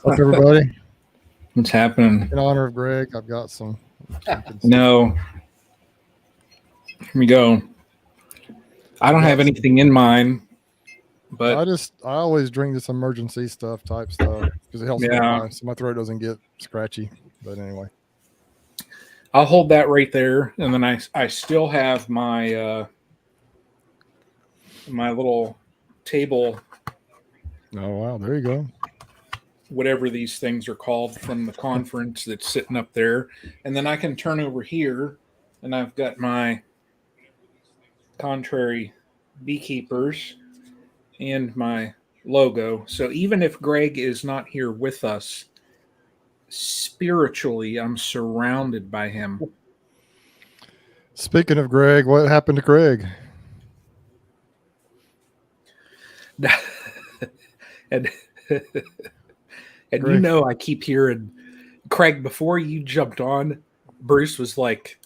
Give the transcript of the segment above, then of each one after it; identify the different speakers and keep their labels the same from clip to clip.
Speaker 1: Up, everybody.
Speaker 2: What's happening?
Speaker 1: In honor of Greg, I've got some.
Speaker 2: No. Here we go. I don't have anything in mind, but
Speaker 1: I always drink this emergency stuff type stuff because it helps me so my throat doesn't get scratchy. But anyway,
Speaker 2: I'll hold that right there, and then I still have my my little table.
Speaker 1: Oh wow, there you go.
Speaker 2: Whatever these things are called from the conference that's sitting up there, and then I can turn over here, and I've got my contrary beekeepers and my logo. So even if Greg is not here with us, spiritually, I'm surrounded by him.
Speaker 1: Speaking of Greg, what happened to Greg?
Speaker 2: and Greg. I keep hearing Craig before you jumped on. Bruce was like,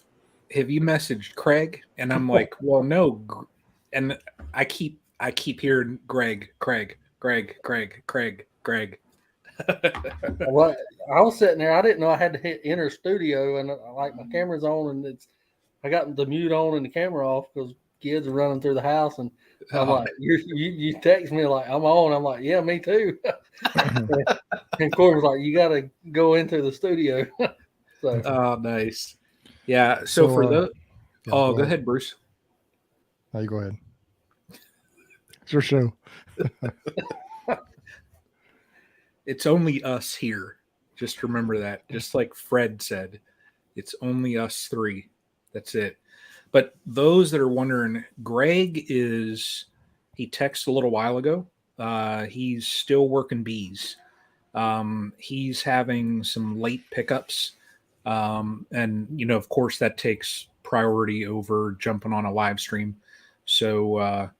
Speaker 2: "Have you messaged Craig?" And I'm like, "Well, no." And I keep hearing Greg.
Speaker 3: Well, I was sitting there. I didn't know I had to hit enter studio, and like my camera's on, and I got the mute on and the camera off because kids are running through the house, and I'm like, you text me like I'm on. I'm like, yeah, me too. And Corey was like, you got to go into the studio. So,
Speaker 2: oh, nice. Yeah. So for the, go ahead, Bruce.
Speaker 1: No, you go ahead. It's your show.
Speaker 2: It's only us here. Just remember that. Just like Fred said, it's only us three. That's it. But those that are wondering, Greg he texted a little while ago. He's still working bees. He's having some late pickups. And, of course, that takes priority over jumping on a live stream. So,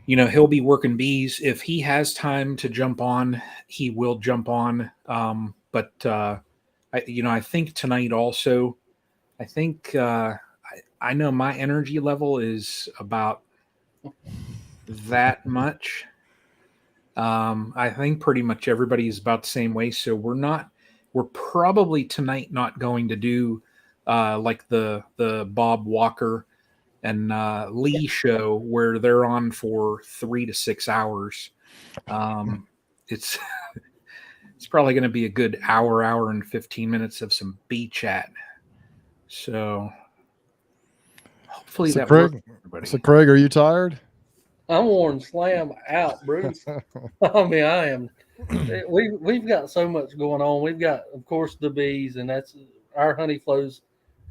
Speaker 2: he'll be working bees. If he has time to jump on, he will jump on. But I think tonight also, I think I know my energy level is about that much. I think pretty much everybody is about the same way. So we're probably tonight not going to do like the Bob Walker and Lee show where they're on for 3 to 6 hours. It's it's probably going to be a good hour and 15 minutes of some bee chat. So hopefully that works.
Speaker 1: So Craig, are you tired?
Speaker 3: I'm worn slam out, Bruce. I mean, I am. We've got so much going on. We've got, of course, the bees, and that's our honey flows,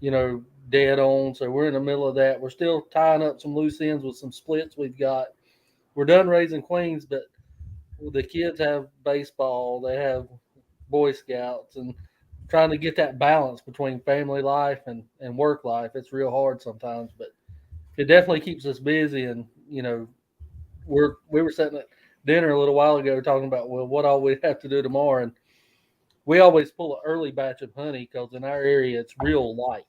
Speaker 3: dead on. So we're in the middle of that. We're still tying up some loose ends with some splits we've got. We're done raising queens, but the kids have baseball. They have Boy Scouts, and trying to get that balance between family life and work life. It's real hard sometimes, but it definitely keeps us busy. And, we were sitting at dinner a little while ago talking about, well, what all we have to do tomorrow. And we always pull an early batch of honey because in our area it's real light.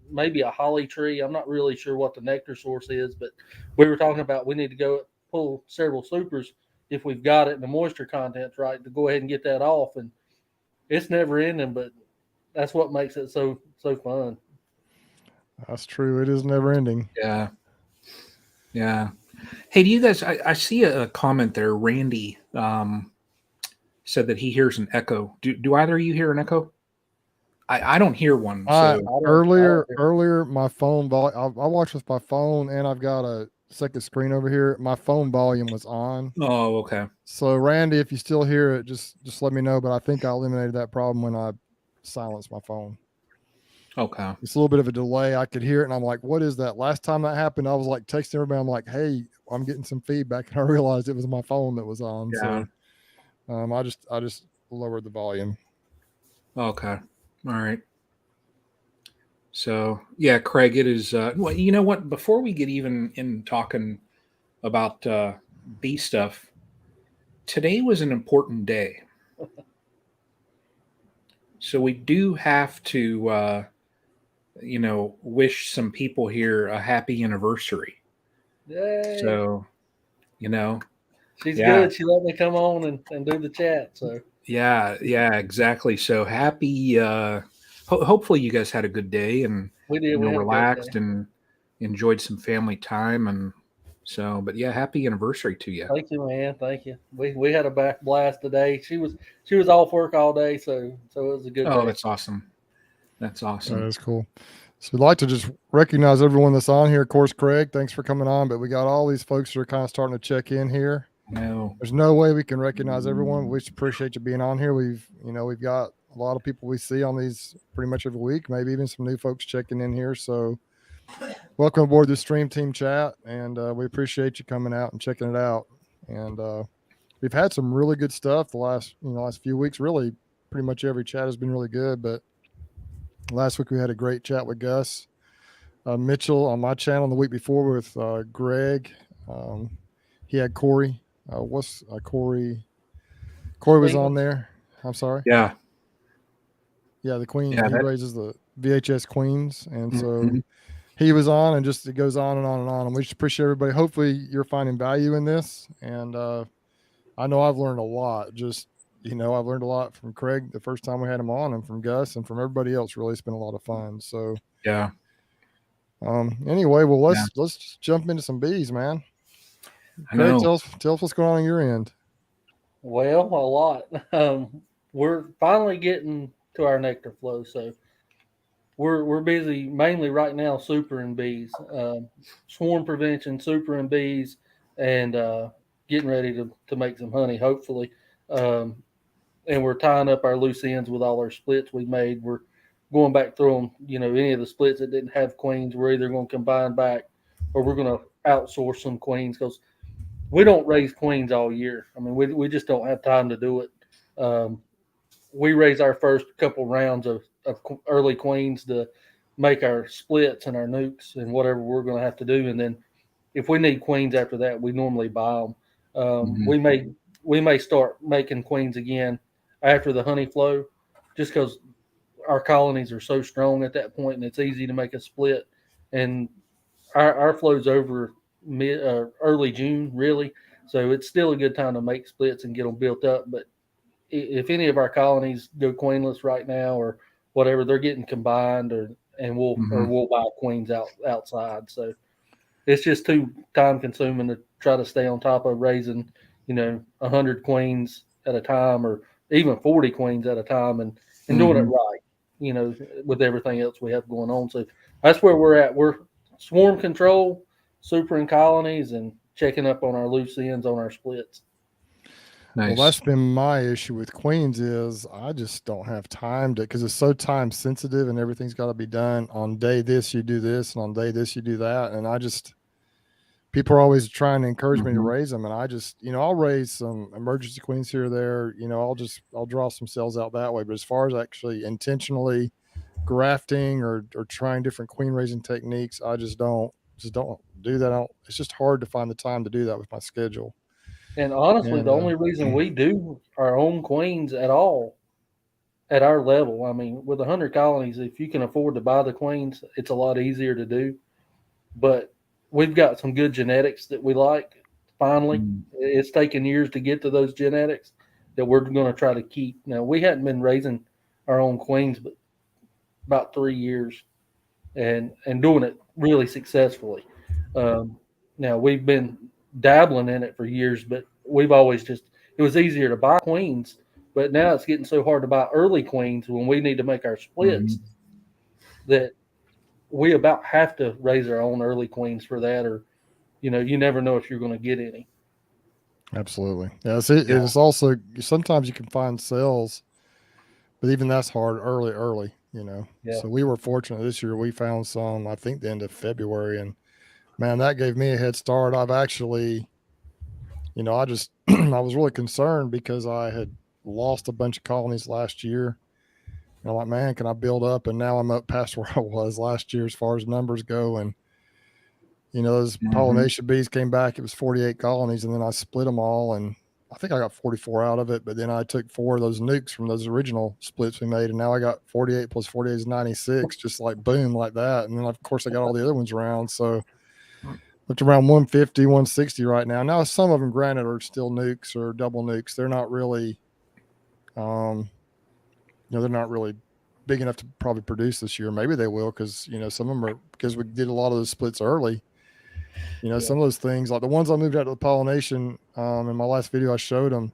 Speaker 3: Maybe a holly tree. I'm not really sure what the nectar source is, but we were talking about we need to go pull several supers if we've got it and the moisture content's right to go ahead and get that off. And it's never ending, but that's what makes it so fun.
Speaker 1: That's true. It is never ending.
Speaker 2: Yeah. Hey, do you guys? I see a comment there. Randy said that he hears an echo. Do either of you hear an echo? I don't hear one. So
Speaker 1: Earlier, my phone volume. I watch with my phone, and I've got a second screen over here. My phone volume was on.
Speaker 2: Oh, okay.
Speaker 1: So, Randy, if you still hear it, just let me know. But I think I eliminated that problem when I silenced my phone.
Speaker 2: Okay.
Speaker 1: It's a little bit of a delay. I could hear it, and I'm like, "What is that?" Last time that happened, I was like texting everybody. I'm like, "Hey, I'm getting some feedback," and I realized it was my phone that was on.
Speaker 2: Yeah.
Speaker 1: So, I just lowered the volume.
Speaker 2: Okay. All right. So yeah, Craig, it is. Well, you know what? Before we get even in talking about bee stuff, today was an important day. So we do have to, wish some people here a happy anniversary.
Speaker 3: Yay.
Speaker 2: So,
Speaker 3: she's
Speaker 2: Yeah.
Speaker 3: good. She let me come on and do the chat. So
Speaker 2: Yeah, exactly. So happy. Hopefully, you guys had a good day and
Speaker 3: we did. We had a great day.
Speaker 2: relaxed and enjoyed some family time. And so, but yeah, happy anniversary to you.
Speaker 3: Thank you, man. Thank you. We had a back blast today. She was off work all day, so it was a good
Speaker 2: Oh,
Speaker 3: day.
Speaker 2: that's awesome. That's awesome.
Speaker 1: That is cool. So we'd like to just recognize everyone that's on here. Of course, Craig, thanks for coming on. But we got all these folks that are kind of starting to check in here.
Speaker 2: No.
Speaker 1: There's no way we can recognize everyone. We just appreciate you being on here. We've got a lot of people we see on these pretty much every week, maybe even some new folks checking in here. So welcome aboard the Stream Team chat. And we appreciate you coming out and checking it out. And we've had some really good stuff the last few weeks. Really, pretty much every chat has been really good. But last week we had a great chat with Gus Mitchell on my channel the week before with Greg. He had Corey. Corey? Corey was on there. I'm sorry.
Speaker 2: Yeah.
Speaker 1: Yeah, the queen.
Speaker 2: Yeah,
Speaker 1: he raises the VHS queens, and so
Speaker 2: Mm-hmm.
Speaker 1: he was on, and just it goes on and on and on. And we just appreciate everybody. Hopefully, you're finding value in this, and I know I've learned a lot. Just I've learned a lot from Craig the first time we had him on, and from Gus, and from everybody else. Really, it's been a lot of fun. So
Speaker 2: Yeah.
Speaker 1: Anyway, well, let's just jump into some bees, man. Craig, tell us what's going on your end.
Speaker 3: Well, a lot. We're finally getting to our nectar flow, so we're busy mainly right now supering bees, swarm prevention, supering bees, and getting ready to make some honey, hopefully. And we're tying up our loose ends with all our splits we made. We're going back through them. Any of the splits that didn't have queens, we're either going to combine back or we're going to outsource some queens because we don't raise queens all year. I mean, we just don't have time to do it. We raise our first couple rounds of early queens to make our splits and our nukes and whatever we're going to have to do. And then if we need queens after that, we normally buy them. We may start making queens again after the honey flow, just because our colonies are so strong at that point, and it's easy to make a split. And our flow's over early June, really, so it's still a good time to make splits and get them built up. But if any of our colonies go queenless right now or whatever, they're getting combined, or we'll buy queens outside. So it's just too time consuming to try to stay on top of raising 100 queens at a time, or even 40 queens at a time, and doing it right, with everything else we have going on. So that's where we're at. We're swarm control, supering colonies, and checking up on our loose ends on our splits.
Speaker 2: Nice.
Speaker 1: Well, that's been my issue with queens is I just don't have time to, because it's so time sensitive and everything's got to be done on day this, you do this, and on day this, you do that. And people are always trying to encourage me to raise them. And I just, I'll raise some emergency queens here or there, I'll draw some cells out that way. But as far as actually intentionally grafting or trying different queen raising techniques, I just don't do that. It's just hard to find the time to do that with my schedule.
Speaker 3: And honestly, the only reason we do our own queens at all at our level, I mean, with 100 colonies, if you can afford to buy the queens, it's a lot easier to do. But we've got some good genetics that we like. Finally, it's taken years to get to those genetics that we're going to try to keep. Now, we hadn't been raising our own queens but about 3 years and doing it really successfully. Now, we've been dabbling in it for years, but we've always it was easier to buy queens, but now it's getting so hard to buy early queens when we need to make our splits that we about have to raise our own early queens for that, or you never know if you're going to get any.
Speaker 1: Absolutely. Yeah, it's also sometimes you can find cells, but even that's hard early, So we were fortunate this year. We found some, I think, the end of February, and man, that gave me a head start. I've actually, I was really concerned because I had lost a bunch of colonies last year. And I'm like, man, can I build up? And now I'm up past where I was last year as far as numbers go. And, those pollination bees came back. It was 48 colonies, and then I split them all. And I think I got 44 out of it. But then I took 4 of those nukes from those original splits we made. And now I got 48 plus 48 is 96, just like boom, like that. And then, of course, I got all the other ones around. So It's around 150, 160 right now. Now, some of them, granted, are still nukes or double nukes. They're not really, they're not really big enough to probably produce this year. Maybe they will because, some of them are, because we did a lot of those splits early. Some of those things, like the ones I moved out to the pollination, in my last video, I showed them.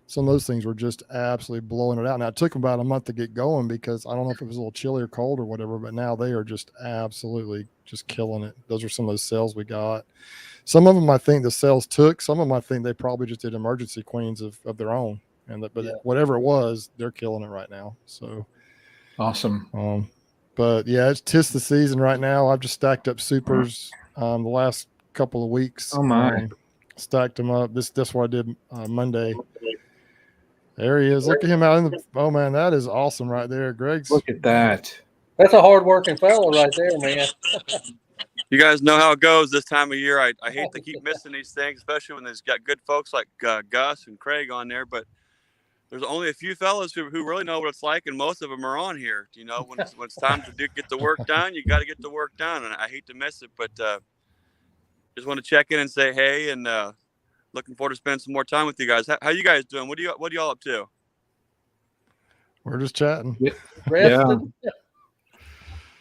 Speaker 1: Some of those things were just absolutely blowing it out. Now, it took them about a month to get going because I don't know if it was a little chilly or cold or whatever, but now they are just absolutely just killing it. Those are some of those cells we got. Some of them I think the cells took. Some of them I think they probably just did emergency queens of their own. Whatever it was, they're killing it right now. So
Speaker 2: awesome.
Speaker 1: But yeah, it's tis the season right now. I've just stacked up supers the last couple of weeks.
Speaker 2: Oh my.
Speaker 1: Stacked them up. That's what I did Monday. There he is. Look at him out in the. Oh man, that is awesome right there, Greg's.
Speaker 2: Look at that.
Speaker 3: That's a hard-working fellow right there, man.
Speaker 4: You guys know how it goes this time of year. I hate to keep missing these things, especially when there's got good folks like Gus and Craig on there. But there's only a few fellas who really know what it's like, and most of them are on here. When it's time to get the work done, you got to get the work done. And I hate to miss it, but just want to check in and say hey, and looking forward to spending some more time with you guys. How you guys doing? What are y'all up to?
Speaker 1: We're just chatting.
Speaker 2: Yeah.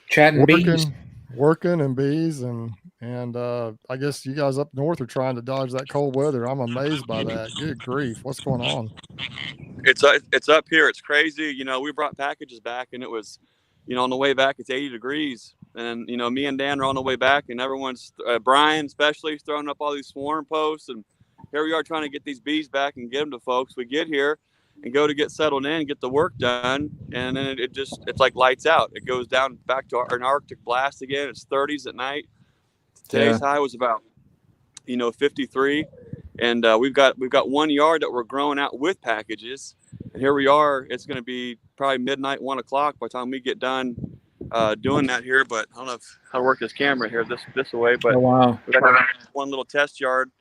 Speaker 2: Chatting bees.
Speaker 1: Working and bees and I guess you guys up north are trying to dodge that cold weather. I'm amazed by that. Good grief. What's going on?
Speaker 4: It's up here. It's crazy. We brought packages back and it was, on the way back, it's 80 degrees. And, me and Dan are on the way back and everyone's, Brian especially, is throwing up all these swarm posts. And here we are trying to get these bees back and get them to folks. We get here and go to get settled in, get the work done. And then it's like lights out. It goes down back to an Arctic blast again. It's 30s at night. Today's high was about, 53. And we've got 1 yard that we're growing out with packages. And here we are. It's going to be probably midnight, 1 o'clock by the time we get done doing that here. But I don't know how to work this camera here this way. But
Speaker 2: wow.
Speaker 4: We've got one little test yard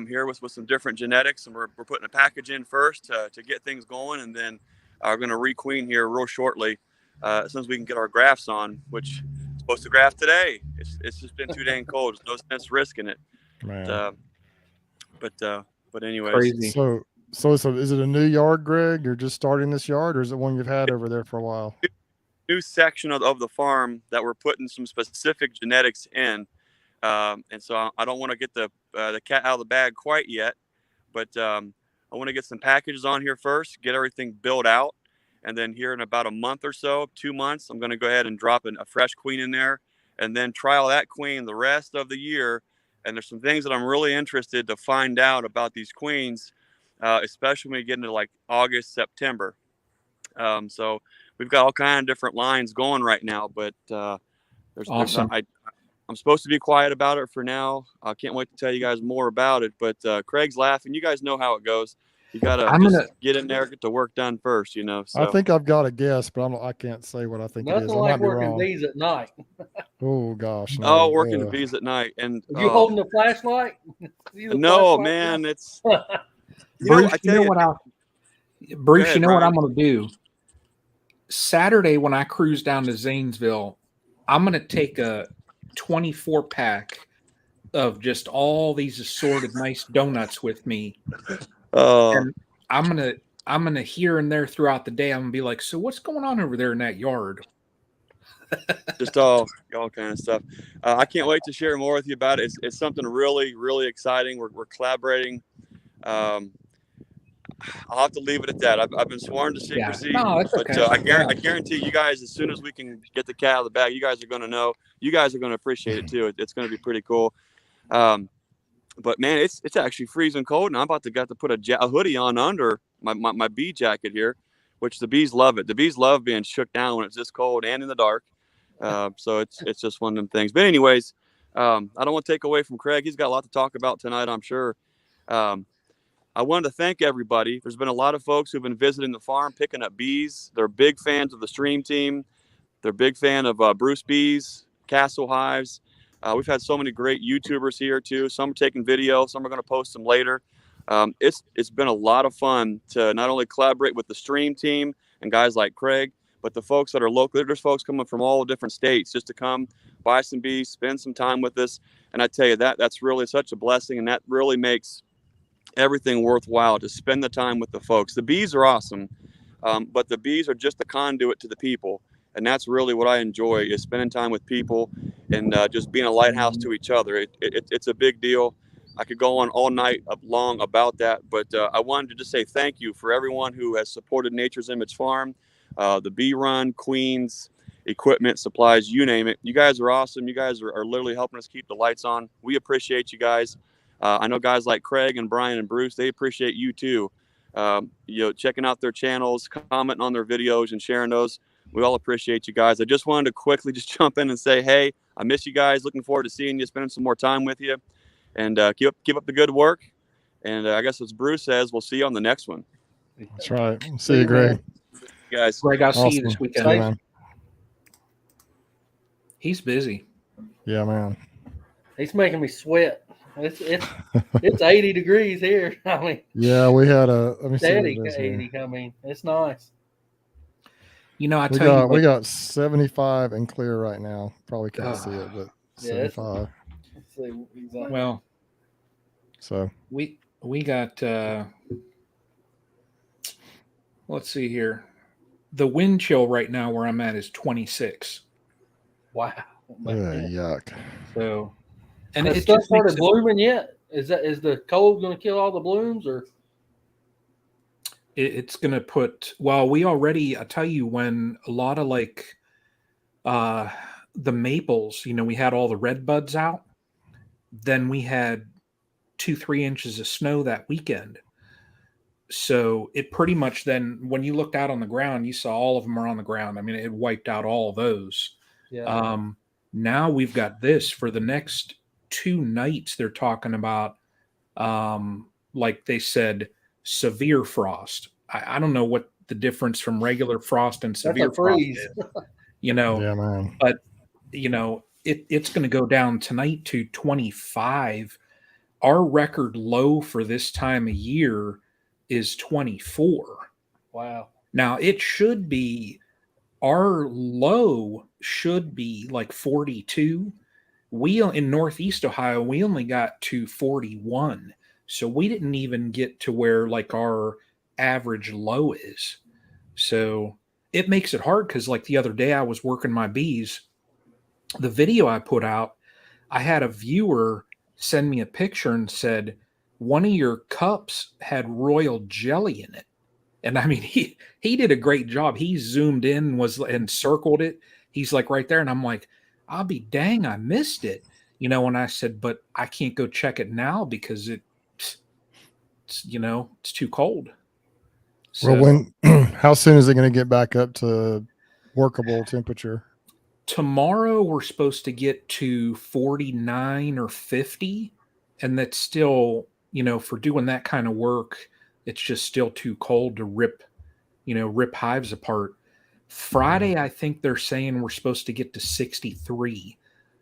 Speaker 4: here with some different genetics. And we're putting a package in first to get things going. And then we're going to requeen here real shortly as soon as we can get our grafts on, which is supposed to graft today. It's just been too dang cold. There's no sense risking it.
Speaker 1: Man.
Speaker 4: But anyways.
Speaker 2: Crazy.
Speaker 1: So is it a new yard, Greg? You're just starting this yard, or is it one you've had over there for a while?
Speaker 4: New section of the farm that we're putting some specific genetics in. And so I don't want to get the cat out of the bag quite yet, but I want to get some packages on here first, get everything built out. And then here in about a month or so, 2 months, I'm going to go ahead and drop a fresh queen in there and then trial that queen the rest of the year. And there's some things that I'm really interested to find out about these queens, especially when we get into like August, September. So we've got all kinds of different lines going right now, but
Speaker 2: awesome.
Speaker 4: I'm supposed to be quiet about it for now. I can't wait to tell you guys more about it, but Craig's laughing. You guys know how it goes. You got to get in there, get the work done first, So.
Speaker 1: I think I've got a guess, but I can't say what I think it is.
Speaker 3: Nothing like working bees at night.
Speaker 1: Oh, gosh. No.
Speaker 4: Working the bees at night. And
Speaker 3: you holding the flashlight?
Speaker 4: No, man. It's
Speaker 2: Bruce, you know what I'm going to do? Saturday when I cruise down to Zanesville, I'm going to take a 24 pack of just all these assorted nice donuts with me. And I'm gonna here and there throughout the day. I'm gonna be like, so what's going on over there in that yard?
Speaker 4: Just all kind of stuff. I can't wait to share more with you about it. It's something really, really exciting. We're collaborating. I'll have to leave it at that. I've been sworn to secrecy,
Speaker 2: that's okay.
Speaker 4: But I guarantee you guys, as soon as we can get the cat out of the bag, you guys are going to know. You guys are going to appreciate it too. It's going to be pretty cool. But man, it's actually freezing cold, and I'm about to put a hoodie on under my bee jacket here, which the bees love it. The bees love being shook down when it's this cold and in the dark. So it's just one of them things. But anyways, I don't want to take away from Craig. He's got a lot to talk about tonight, I'm sure. I wanted to thank everybody. There's been a lot of folks who've been visiting the farm, picking up bees. They're big fans of the stream team. They're big fan of Bruce Bees, Castle Hives. We've had so many great YouTubers here too. Some are taking video, some are going to post them later. It's been a lot of fun to not only collaborate with the stream team and guys like Craig, but the folks that are local, there's folks coming from all different states just to come buy some bees, spend some time with us. And I tell you, that's really such a blessing, and that really makes everything worthwhile to spend the time with the folks. The bees are awesome, but the bees are just the conduit to the people. And that's really what I enjoy, is spending time with people and just being a lighthouse to each other. It's a big deal. I could go on all night long about that, but I wanted to just say thank you for everyone who has supported Nature's Image Farm, the Bee Run, Queens, equipment, supplies, you name it. You guys are awesome. You guys are literally helping us keep the lights on. We appreciate you guys. I know guys like Craig and Brian and Bruce, they appreciate you too. Checking out their channels, commenting on their videos and sharing those. We all appreciate you guys. I just wanted to quickly just jump in and say, hey, I miss you guys. Looking forward to seeing you, spending some more time with you. And keep up the good work. And I guess as Bruce says, we'll see you on the next one.
Speaker 1: That's right. See you, Greg.
Speaker 4: Guys.
Speaker 2: Greg, I'll
Speaker 1: Awesome.
Speaker 2: see you this weekend.
Speaker 1: See you, man.
Speaker 2: He's busy.
Speaker 1: Yeah, man.
Speaker 3: He's making me sweat. It's 80 degrees here. I mean,
Speaker 1: yeah, we had a
Speaker 3: steady 80. I mean, it's nice.
Speaker 2: You know,
Speaker 1: we got 75 and clear right now. Probably can't see it, but 75.
Speaker 3: Let's see exactly.
Speaker 2: Well,
Speaker 1: so
Speaker 2: we got let's see here. The wind chill right now where I'm at is 26.
Speaker 3: Wow.
Speaker 1: Yuck.
Speaker 2: So, and
Speaker 3: has
Speaker 2: it
Speaker 3: stuff
Speaker 2: just
Speaker 3: started blooming yet? Is the cold going to kill all the blooms, or
Speaker 2: it's going to put? Well, we already. I tell you, when a lot of like the maples, we had all the red buds out. Then we had 2-3 inches of snow that weekend. So it pretty much then, when you looked out on the ground, you saw all of them are on the ground. I mean, it wiped out all of those.
Speaker 3: Yeah.
Speaker 2: Now we've got this for the next 2 nights. They're talking about, like they said, severe frost. I don't know what the difference from regular frost and severe frost is. Yeah,
Speaker 1: man.
Speaker 2: But it's going to go down tonight to 25. Our record low for this time of year is 24.
Speaker 3: Wow.
Speaker 2: Now it should be, our low should be like 42. We in Northeast Ohio, we only got to 41. So we didn't even get to where like our average low is. So it makes it hard, because like the other day I was working my bees. The video I put out, I had a viewer send me a picture and said, one of your cups had royal jelly in it. And I mean, he did a great job. He zoomed in and circled it. He's like right there. And I'm like, I'll be dang, I missed it. And I said, but I can't go check it now because it's too cold. So,
Speaker 1: well, how soon is it going to get back up to workable temperature?
Speaker 2: Tomorrow we're supposed to get to 49 or 50. And that's still, for doing that kind of work, it's just still too cold to rip hives apart. Friday, I think they're saying we're supposed to get to 63.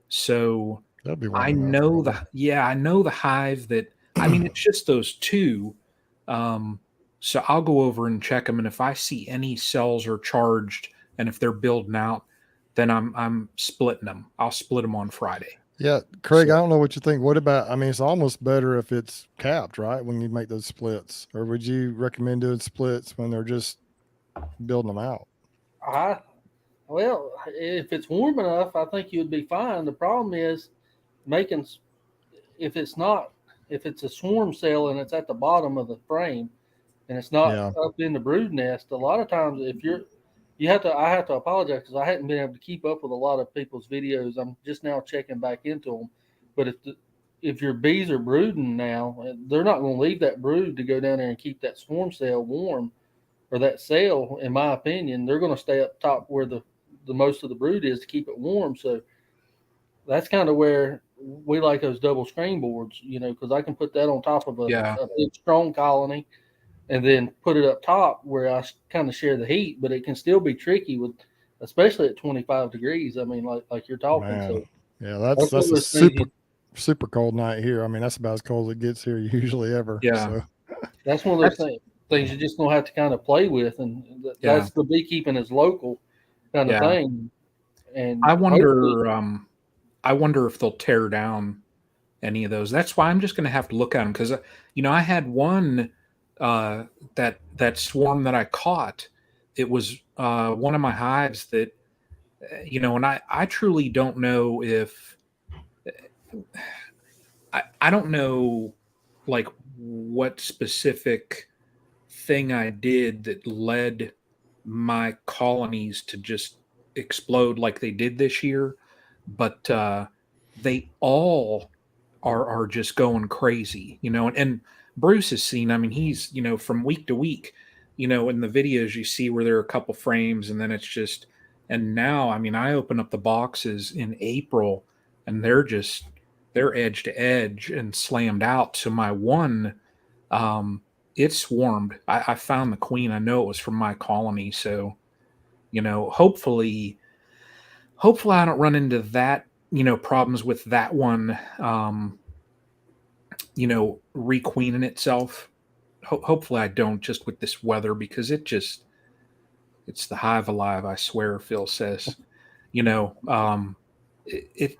Speaker 2: So
Speaker 1: that'd be
Speaker 2: I know the hive that, I mean, it's just those 2. So I'll go over and check them. And if I see any cells are charged and if they're building out, then I'm splitting them. I'll split them on Friday.
Speaker 1: Yeah, Craig, I don't know what you think. What about, it's almost better if it's capped, right, when you make those splits? Or would you recommend doing splits when they're just building them out?
Speaker 3: Well, if it's warm enough, I think you would be fine. The problem is if it's a swarm cell and it's at the bottom of the frame and it's not up in the brood nest, a lot of times I have to apologize because I hadn't been able to keep up with a lot of people's videos. I'm just now checking back into them. But if your bees are brooding now, they're not going to leave that brood to go down there and keep that swarm cell warm, or that cell, in my opinion. They're going to stay up top where the most of the brood is to keep it warm. So that's kind of where we like those double screen boards, because I can put that on top of a big strong colony, and then put it up top where I kind of share the heat, but it can still be tricky especially at 25 degrees. I mean, like you're talking.
Speaker 1: Man.
Speaker 3: So
Speaker 1: yeah, that's a super cold night here. I mean, that's about as cold as it gets here usually ever.
Speaker 2: Yeah.
Speaker 1: So.
Speaker 3: That's one of those things you're just going to have to kind of play with. And that's the beekeeping is local. kind of
Speaker 2: Yeah.
Speaker 3: thing. And
Speaker 2: I wonder if they'll tear down any of those. That's why I'm just going to have to look at them because, I had one that swarm that I caught. It was one of my hives that, and I truly don't know if I don't know like what specific thing I did that led my colonies to just explode like they did this year, but they all are just going crazy, and Bruce has seen, I mean, he's, from week to week, in the videos you see where there are a couple frames and then it's just, and now, I mean, I open up the boxes in April and they're edge to edge and slammed out. So my one, it swarmed. I found the queen. I know it was from my colony. So, hopefully I don't run into that, problems with that one, requeening itself. Hopefully I don't, just with this weather, because it's the hive alive, I swear, Phil says.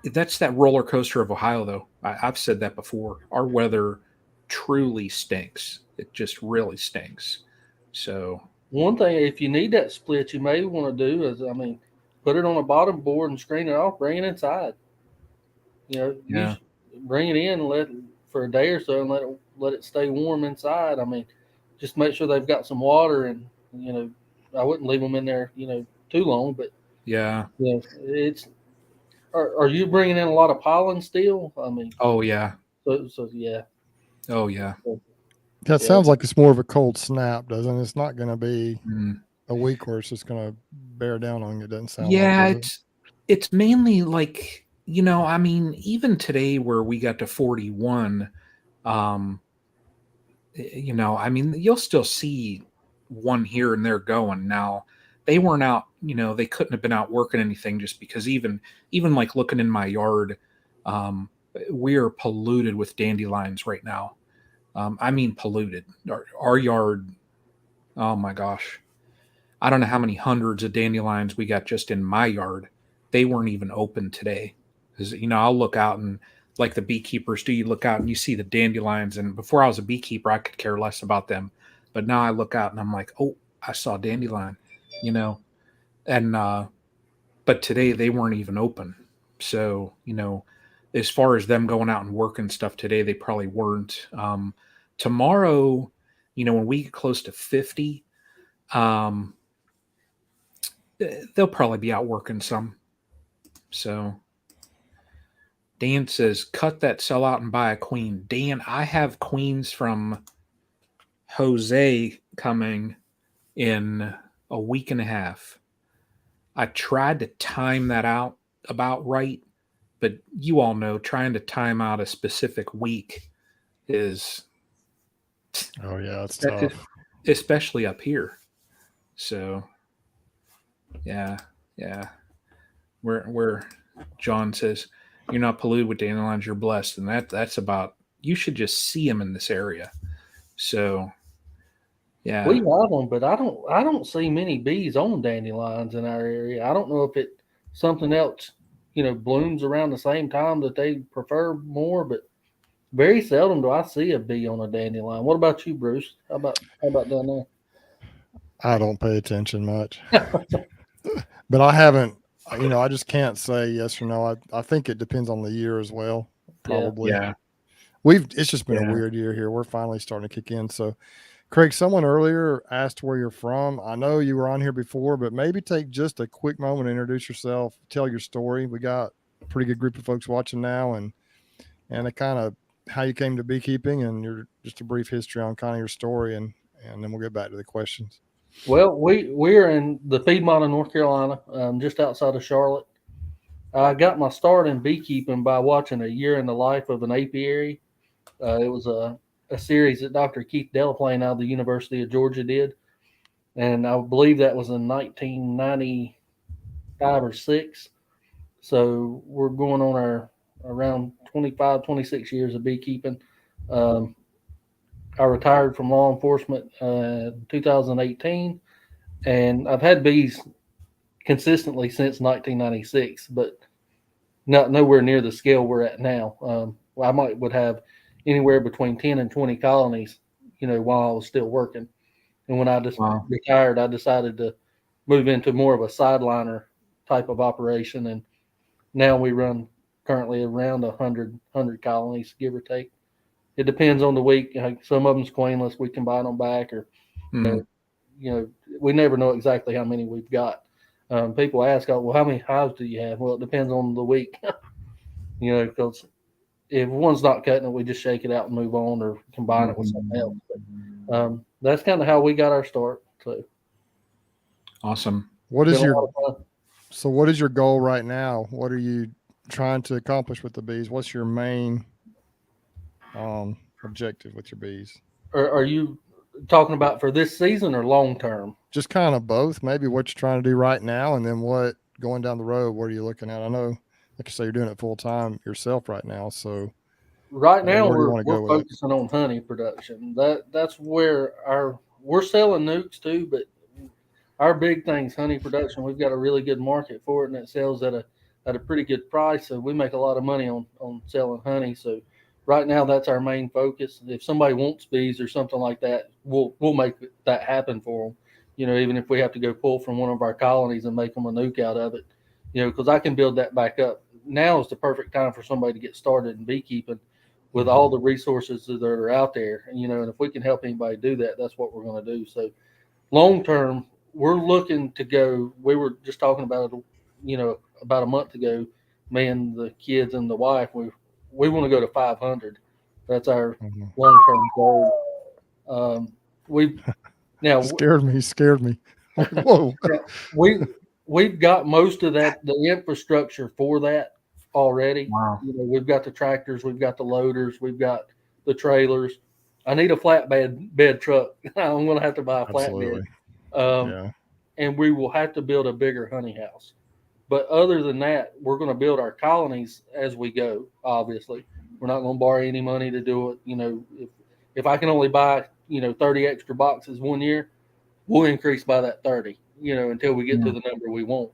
Speaker 2: That's that roller coaster of Ohio, though. I've said that before. Our weather truly stinks. It just really stinks. So
Speaker 3: one thing, if you need that split, you may want to do is, I mean, put it on a bottom board and screen it off. Bring it inside.
Speaker 2: yeah,
Speaker 3: Bring it in, for a day or so, and let it stay warm inside. I mean, just make sure they've got some water, and I wouldn't leave them in there, too long. But
Speaker 2: yeah.
Speaker 3: it's. Are you bringing in a lot of pollen still? I mean,
Speaker 2: Oh yeah.
Speaker 3: So yeah.
Speaker 2: Oh yeah.
Speaker 1: That sounds like it's more of a cold snap, doesn't it? It's not going to be
Speaker 2: Mm.
Speaker 1: a week where it's just going to bear down on you. It doesn't sound
Speaker 2: Yeah,
Speaker 1: like it.
Speaker 2: it's mainly like, I mean, even today where we got to 41, I mean, you'll still see one here and there going. Now, they weren't out, they couldn't have been out working anything, just because even like looking in my yard, we are polluted with dandelions right now. I mean, polluted. Our yard, oh my gosh. I don't know how many hundreds of dandelions we got just in my yard. They weren't even open today. Because, I'll look out and, like the beekeepers do, you look out and you see the dandelions. And before I was a beekeeper, I could care less about them. But now I look out and I'm like, oh, I saw a dandelion, And, but today they weren't even open. So, as far as them going out and working stuff today, they probably weren't. Tomorrow, when we get close to 50, they'll probably be out working some. So Dan says, cut that, sell out, and buy a queen. Dan, I have queens from Jose coming in a week and a half. I tried to time that out about right, but you all know trying to time out a specific week is,
Speaker 1: Oh yeah, it's tough.
Speaker 2: Especially up here. So yeah. Where John says, you're not polluted with dandelions, you're blessed. And that's about, you should just see them in this area. So yeah.
Speaker 3: We have them, but I don't see many bees on dandelions in our area. I don't know if it something else, blooms around the same time that they prefer more, but very seldom do I see a bee on a dandelion. What about you, Bruce? How about down there?
Speaker 1: I don't pay attention much, but I haven't. I just can't say yes or no. I think it depends on the year as well. Probably.
Speaker 2: Yeah.
Speaker 1: It's just been a weird year here. We're finally starting to kick in. So, Craig, someone earlier asked where you're from. I know you were on here before, but maybe take just a quick moment to introduce yourself, tell your story. We got a pretty good group of folks watching now, and a kind of how you came to beekeeping and just a brief history on kind of your story, and then we'll get back to the questions.
Speaker 3: Well, we're in the Piedmont of North Carolina, just outside of Charlotte. I got my start in beekeeping by watching A Year in the Life of an Apiary. It was a series that Dr. Keith Delaplane out of the University of Georgia did, and I believe that was in 1995 or 6. So we're going on our around 25, 26 years of beekeeping. I retired from law enforcement in 2018, and I've had bees consistently since 1996, but not nowhere near the scale we're at now. I would have anywhere between 10 and 20 colonies, while I was still working. And when I just retired, I decided to move into more of a sideliner type of operation. And now we run currently around 100 colonies, give or take. It depends on the week. Some of them's queenless. We can buy them back, or we never know exactly how many we've got. People ask, "Oh, well, how many hives do you have?" Well, it depends on the week. Because if one's not cutting it, we just shake it out and move on, or combine it with something else. But, that's kind of how we got our start. So
Speaker 2: awesome.
Speaker 1: What is your goal right now? What are you trying to accomplish with the bees? What's your main objective with your bees?
Speaker 3: Are you talking about for this season or long term?
Speaker 1: Just kind of both. Maybe what you're trying to do right now, and then what going down the road. What are you looking at? I know, like you say, you're doing it full time yourself right now. So
Speaker 3: right now we're focusing on honey production. That's where we're selling nukes too, but our big thing's honey production. We've got a really good market for it, and it sells at a pretty good price. So we make a lot of money on selling honey. So right now that's our main focus. If somebody wants bees or something like that, we'll make that happen for them. Even if we have to go pull from one of our colonies and make them a nuke out of it, because I can build that back up. Now is the perfect time for somebody to get started in beekeeping with all the resources that are out there. And if we can help anybody do that, that's what we're going to do. So long term, we're looking to go. We were just talking about it, about a month ago, me and the kids and the wife. We want to go to 500. That's our long term goal. Scared
Speaker 1: me. Whoa.
Speaker 3: We've got most of the infrastructure for that already.
Speaker 2: Wow.
Speaker 3: We've got the tractors, we've got the loaders, we've got the trailers. I need a flatbed truck. I'm going to have to buy a flatbed. And we will have to build a bigger honey house. But other than that, we're going to build our colonies as we go. Obviously, we're not going to borrow any money to do it. If I can only buy 30 extra boxes one year, we'll increase by that 30. Until we get to the number we want.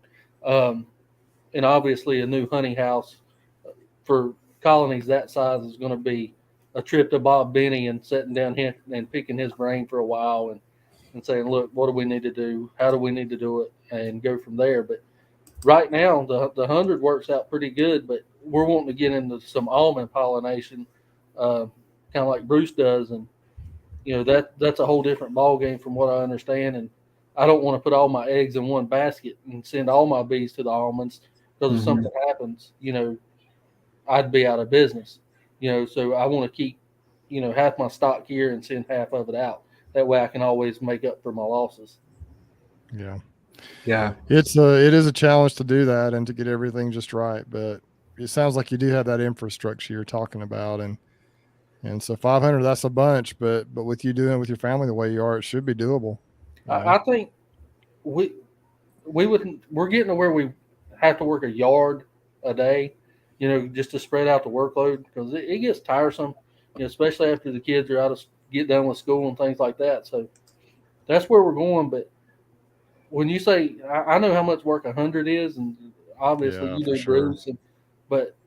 Speaker 3: And obviously, a new honey house for colonies that size is going to be a trip to Bob Benny and sitting down here and picking his brain for a while and saying, look, what do we need to do? How do we need to do it? And go from there. But right now, the 100 works out pretty good, but we're wanting to get into some almond pollination, kind of like Bruce does. And, that's a whole different ball game from what I understand. And I don't want to put all my eggs in one basket and send all my bees to the almonds, because if something happens, I'd be out of business. So I want to keep, half my stock here and send half of it out. That way I can always make up for my losses.
Speaker 1: Yeah.
Speaker 3: It
Speaker 1: is a challenge to do that and to get everything just right. But it sounds like you do have that infrastructure you're talking about. And so 500, that's a bunch, but with you doing it with your family the way you are, it should be doable.
Speaker 3: I think we're getting to where we have to work a yard a day, just to spread out the workload, because it gets tiresome, especially after the kids are get done with school and things like that. So that's where we're going. But when you say, I know how much work 100 is, and obviously you do, Bruce, but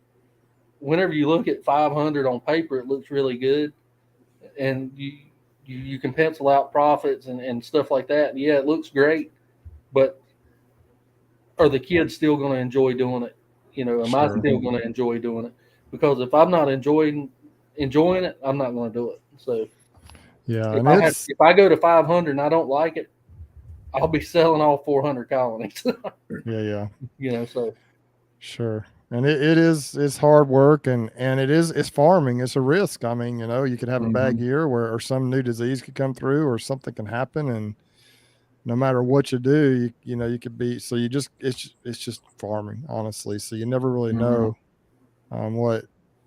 Speaker 3: whenever you look at 500 on paper, it looks really good, and you can pencil out profits and stuff like that. Yeah, it looks great, but are the kids still going to enjoy doing it? Am I still going to enjoy doing it? Because if I'm not enjoying it, I'm not going to do it. So if I go to 500 and I don't like it, I'll be selling all 400 colonies.
Speaker 1: Yeah.
Speaker 3: So
Speaker 1: sure. And it's hard work, and it's farming. It's a risk. I mean, you could have a bad year or some new disease could come through or something can happen. And no matter what you do, you could be, so it's just farming, honestly. So you never really know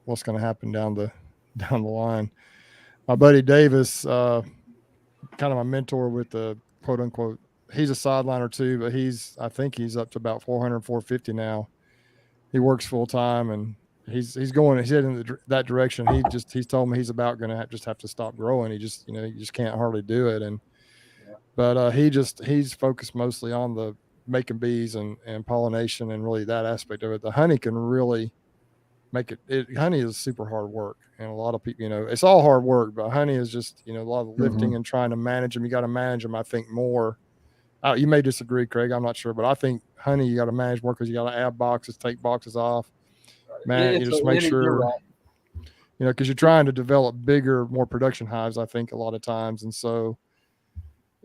Speaker 1: what's going to happen down the line. My buddy Davis, kind of my mentor with the quote unquote, he's a sideliner too, but I think he's up to about 400, 450 now. He works full time, and he's heading in that direction. He's told me he's about going to just have to stop growing. He just can't hardly do it. But he's focused mostly on the making bees and pollination and really that aspect of it. The honey can really make it. Honey is super hard work, and a lot of people, it's all hard work, but honey is just, a lot of lifting and trying to manage them. You got to manage them, I think, more. You may disagree, Craig. I'm not sure, but I think honey you got to manage more because you got to add boxes, take boxes off, man. You just make
Speaker 3: you're
Speaker 1: sure,
Speaker 3: right.
Speaker 1: because you're trying to develop bigger, more production hives. I think a lot of times, and so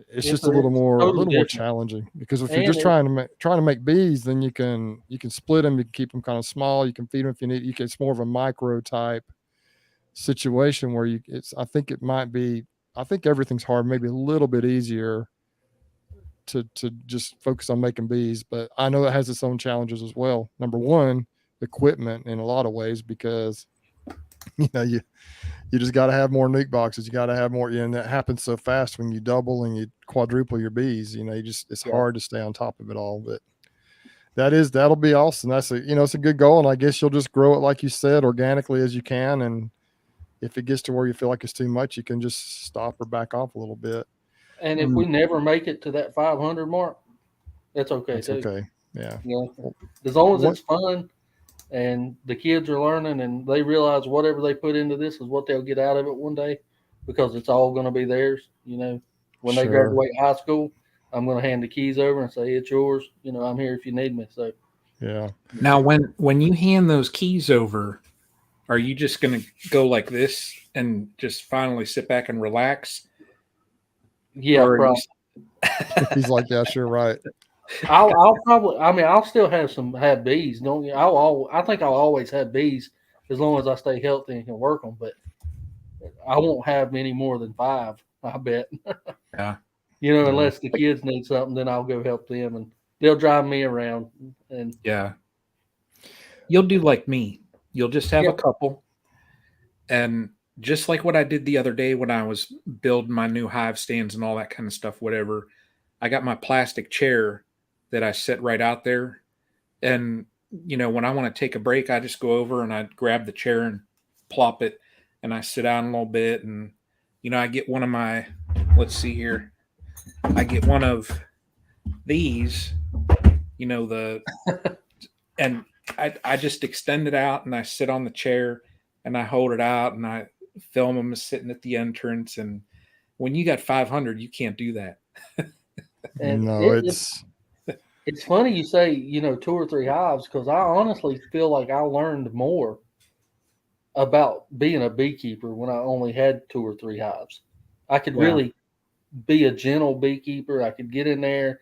Speaker 1: it's just a little
Speaker 3: totally
Speaker 1: more challenging because if you're just
Speaker 3: And
Speaker 1: trying to make bees, then you can split them, you can keep them kind of small, you can feed them if you need. It's more of a micro type situation where I think everything's hard, maybe a little bit easier to just focus on making bees, but I know it has its own challenges as well. Number one, equipment in a lot of ways, because you just got to have more nuke boxes. You got to have more, and that happens so fast when you double and you quadruple your bees. It's hard to stay on top of it all. But that'll be awesome. That's it's a good goal, and I guess you'll just grow it like you said, organically as you can. And if it gets to where you feel like it's too much, you can just stop or back off a little bit.
Speaker 3: And if we never make it to that 500 mark, that's okay
Speaker 1: That's
Speaker 3: too.
Speaker 1: okay. Yeah.
Speaker 3: As long as it's fun and the kids are learning and they realize whatever they put into this is what they'll get out of it one day, because it's all going to be theirs. When they graduate high school, I'm going to hand the keys over and say, it's yours. I'm here if you need me. So,
Speaker 1: yeah.
Speaker 2: Now, when you hand those keys over, are you just going to go like this and just finally sit back and relax?
Speaker 3: Yeah, probably.
Speaker 1: He's like, yeah, sure, right.
Speaker 3: I'll probably. I'll still have bees. Don't you? I think I'll always have bees as long as I stay healthy and can work them. But I won't have many more than 5. I bet.
Speaker 2: Yeah.
Speaker 3: Unless the kids need something, then I'll go help them, and they'll drive me around. And
Speaker 2: yeah, you'll do like me. You'll just have a couple, and just like what I did the other day when I was building my new hive stands and all that kind of stuff, whatever, I got my plastic chair that I set right out there. And, when I want to take a break, I just go over and I grab the chair and plop it and I sit down a little bit. And, I get one of my, let's see here. I get one of these, and I just extend it out and I sit on the chair and I hold it out and I film them sitting at the entrance. And when you got 500, you can't do that.
Speaker 3: And
Speaker 1: no,
Speaker 3: it's funny you say, 2 or 3 hives, because I honestly feel like I learned more about being a beekeeper when I only had 2 or 3 hives. I could really be a gentle beekeeper. I could get in there,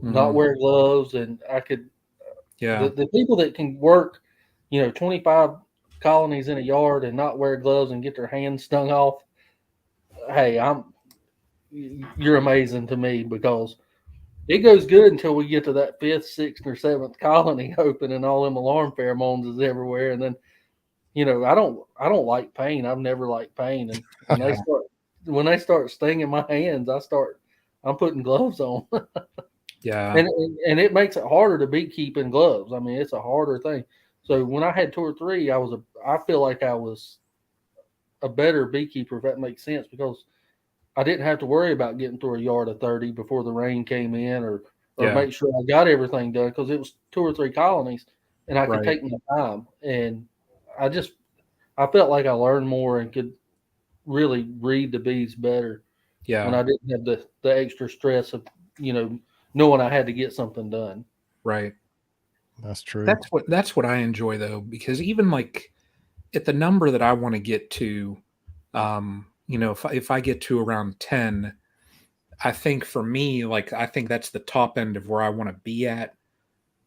Speaker 3: not wear gloves, and I could. Yeah. The people that can work, 25 colonies in a yard and not wear gloves and get their hands stung off. Hey, you're amazing to me, because it goes good until we get to that 5th, 6th, or 7th colony open and all them alarm pheromones is everywhere. And then, I don't like pain. I've never liked pain. And when they start stinging my hands, I'm putting gloves on.
Speaker 2: Yeah.
Speaker 3: And it makes it harder to beekeep in gloves. It's a harder thing. So when I had 2 or 3, I feel like I was a better beekeeper, if that makes sense, because I didn't have to worry about getting through a yard of 30 before the rain came in, or make sure I got everything done, because it was 2 or 3 colonies and I could take my time. And I felt like I learned more and could really read the bees better. Yeah. When I didn't have the extra stress of, knowing I had to get something done.
Speaker 2: Right.
Speaker 1: That's true.
Speaker 2: That's what I enjoy, though, because even like at the number that I want to get to, if I get to around 10, I think for me, I think that's the top end of where I want to be at.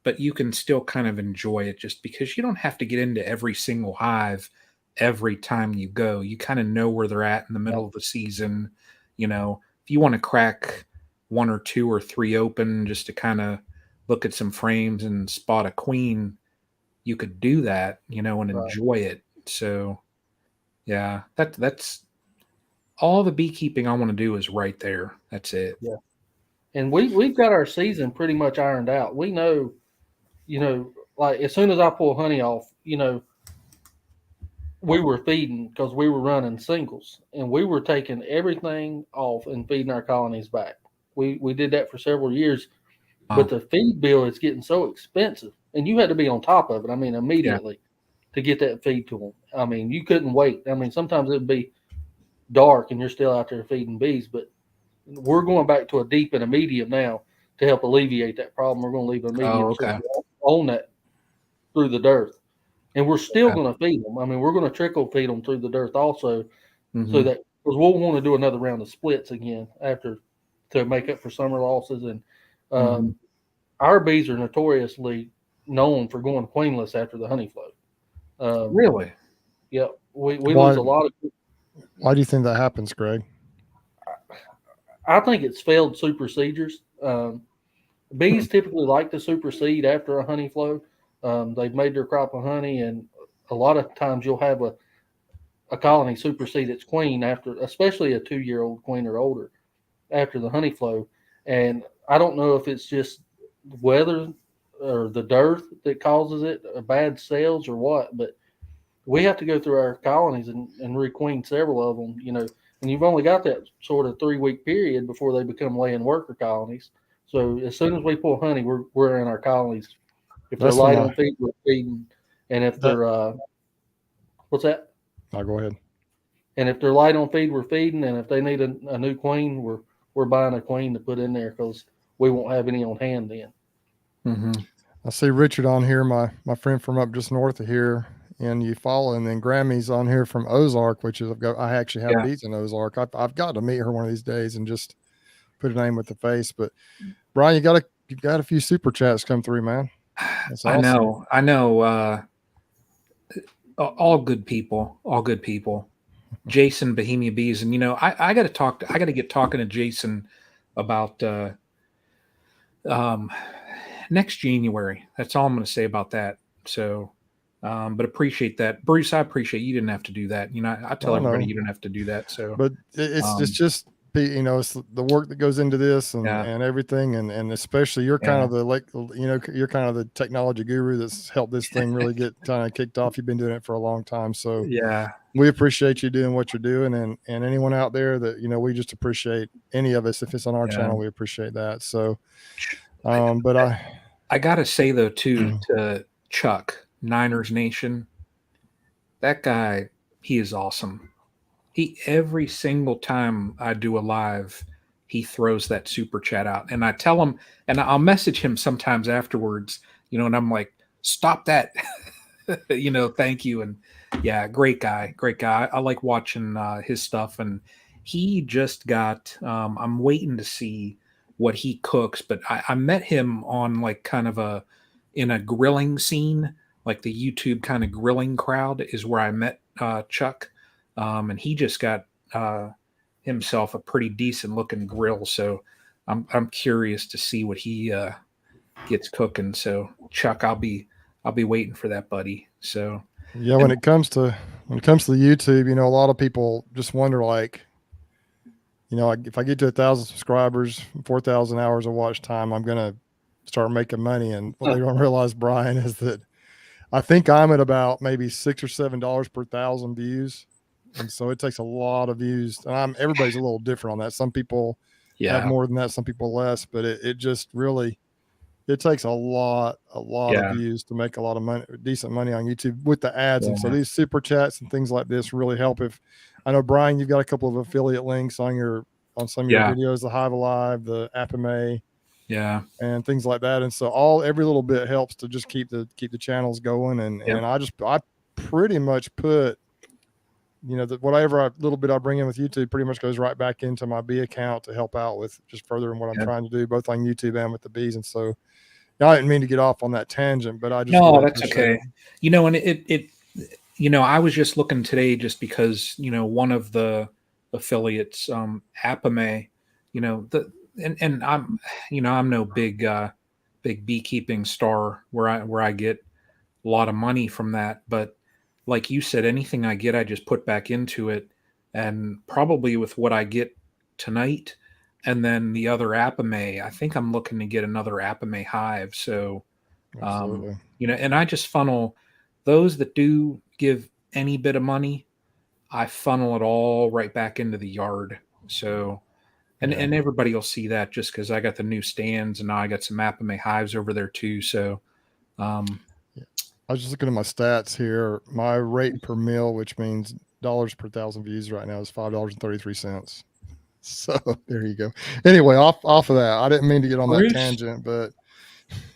Speaker 2: But you can still kind of enjoy it just because you don't have to get into every single hive every time you go. You kind of know where they're at in the middle of the season. If you want to crack 1 or 2 or 3 open just to kind of look at some frames and spot a queen, you could do that, and enjoy it. So, yeah, that's all the beekeeping I want to do is right there. That's it.
Speaker 3: Yeah. And we've got our season pretty much ironed out. We know, like as soon as I pull honey off, we were feeding, because we were running singles, and we were taking everything off and feeding our colonies back. We did that for several years. but the feed bill is getting so expensive, and you had to be on top of it. I mean, immediately to get that feed to them. I mean, you couldn't wait. I mean, sometimes it'd be dark and you're still out there feeding bees, but we're going back to a deep and a medium now to help alleviate that problem. We're going to leave a medium on that through the dearth, and we're still going to feed them. I mean, we're going to trickle feed them through the dearth also, so that because we'll want to do another round of splits again after to make up for summer losses. And our bees are notoriously known for going queenless after the honey flow.
Speaker 2: Really?
Speaker 3: Yeah, we lose a lot of.
Speaker 1: Why do you think that happens, Greg?
Speaker 3: I think it's failed superseders. Bees typically like to supersede after a honey flow. They've made their crop of honey, and a lot of times you'll have a colony supersede its queen after, especially a 2-year-old queen or older, after the honey flow. And I don't know if it's just weather or the dearth that causes it, or bad sales or what, but we have to go through our colonies and requeen several of them, and you've only got that sort of 3-week period before they become laying worker colonies. So as soon as we pull honey, we're in our colonies. If they're light on feed, we're feeding. And if they're what's that?
Speaker 1: I'll go ahead.
Speaker 3: And if they're light on feed, we're feeding. And if they need a new queen, we're buying a queen to put in there because we won't have any on hand then.
Speaker 1: I see Richard on here, my friend from up just north of here, and you follow, and then Grammy's on here from Ozark, which is I actually have bees in Ozark. I've got to meet her one of these days and just put a name with the face. But Brian, you got a few super chats come through, man. That's awesome.
Speaker 2: I know. All good people. Jason, Bohemia Bees, and I got to get talking to Jason about next January. That's all I'm going to say about that. So, but appreciate that, Bruce. I appreciate you didn't have to do that. I tell everybody you don't have to do that. So,
Speaker 1: but it's just it's the work that goes into this and everything, and especially you're kind of you're kind of the technology guru that's helped this thing really get kind of kicked off. You've been doing it for a long time, so we appreciate you doing what you're doing, and anyone out there that we just appreciate any of us. If it's on our channel, we appreciate that. So, but
Speaker 2: I gotta say though too to Chuck, Niners Nation, that guy, he is awesome. He every single time I do a live, he throws that super chat out, and I tell him, and I'll message him sometimes afterwards, and I'm like, stop that, thank you, and great guy. I like watching his stuff, and he just got. I'm waiting to see what he cooks, but I met him on like kind of in a grilling scene, like the YouTube kind of grilling crowd is where I met Chuck. And he just got himself a pretty decent looking grill. So I'm curious to see what he gets cooking. So Chuck, I'll be waiting for that, buddy. So
Speaker 1: when it comes to the YouTube, a lot of people just wonder, like, if I get to 1,000 subscribers, 4,000 hours of watch time, I'm gonna start making money. And what they don't realize, Brian, is that I think I'm at about maybe $6 or $7 per 1,000 views. And so it takes a lot of views, and everybody's a little different on that. Some people have more than that, some people less, but it just really, it takes a lot of views to make a lot of money, decent money on YouTube with the ads. And so these super chats and things like this really help. If I know, Brian, you've got a couple of affiliate links on some of your videos, the Hive Alive, the Apame, and things like that. And so every little bit helps to just keep the channels going. And I pretty much put, whatever little bit I bring in with YouTube pretty much goes right back into my bee account to help out with just furthering what I'm trying to do, both on YouTube and with the bees. And so I didn't mean to get off on that tangent, but I just
Speaker 2: that's okay. And it I was just looking today just because one of the affiliates, Apame, and I'm I'm no big beekeeping star where I get a lot of money from that, but like you said, anything I get, I just put back into it, and probably with what I get tonight, and then the other Apame, I think I'm looking to get another Apame hive. So, and I just funnel those that do give any bit of money. I funnel it all right back into the yard. So, And everybody will see that just because I got the new stands and now I got some Apame hives over there too. So,
Speaker 1: I was just looking at my stats here. My rate per mil, which means dollars per 1,000 views right now, is $5.33. So there you go. Anyway, off of that, I didn't mean to get on that tangent, but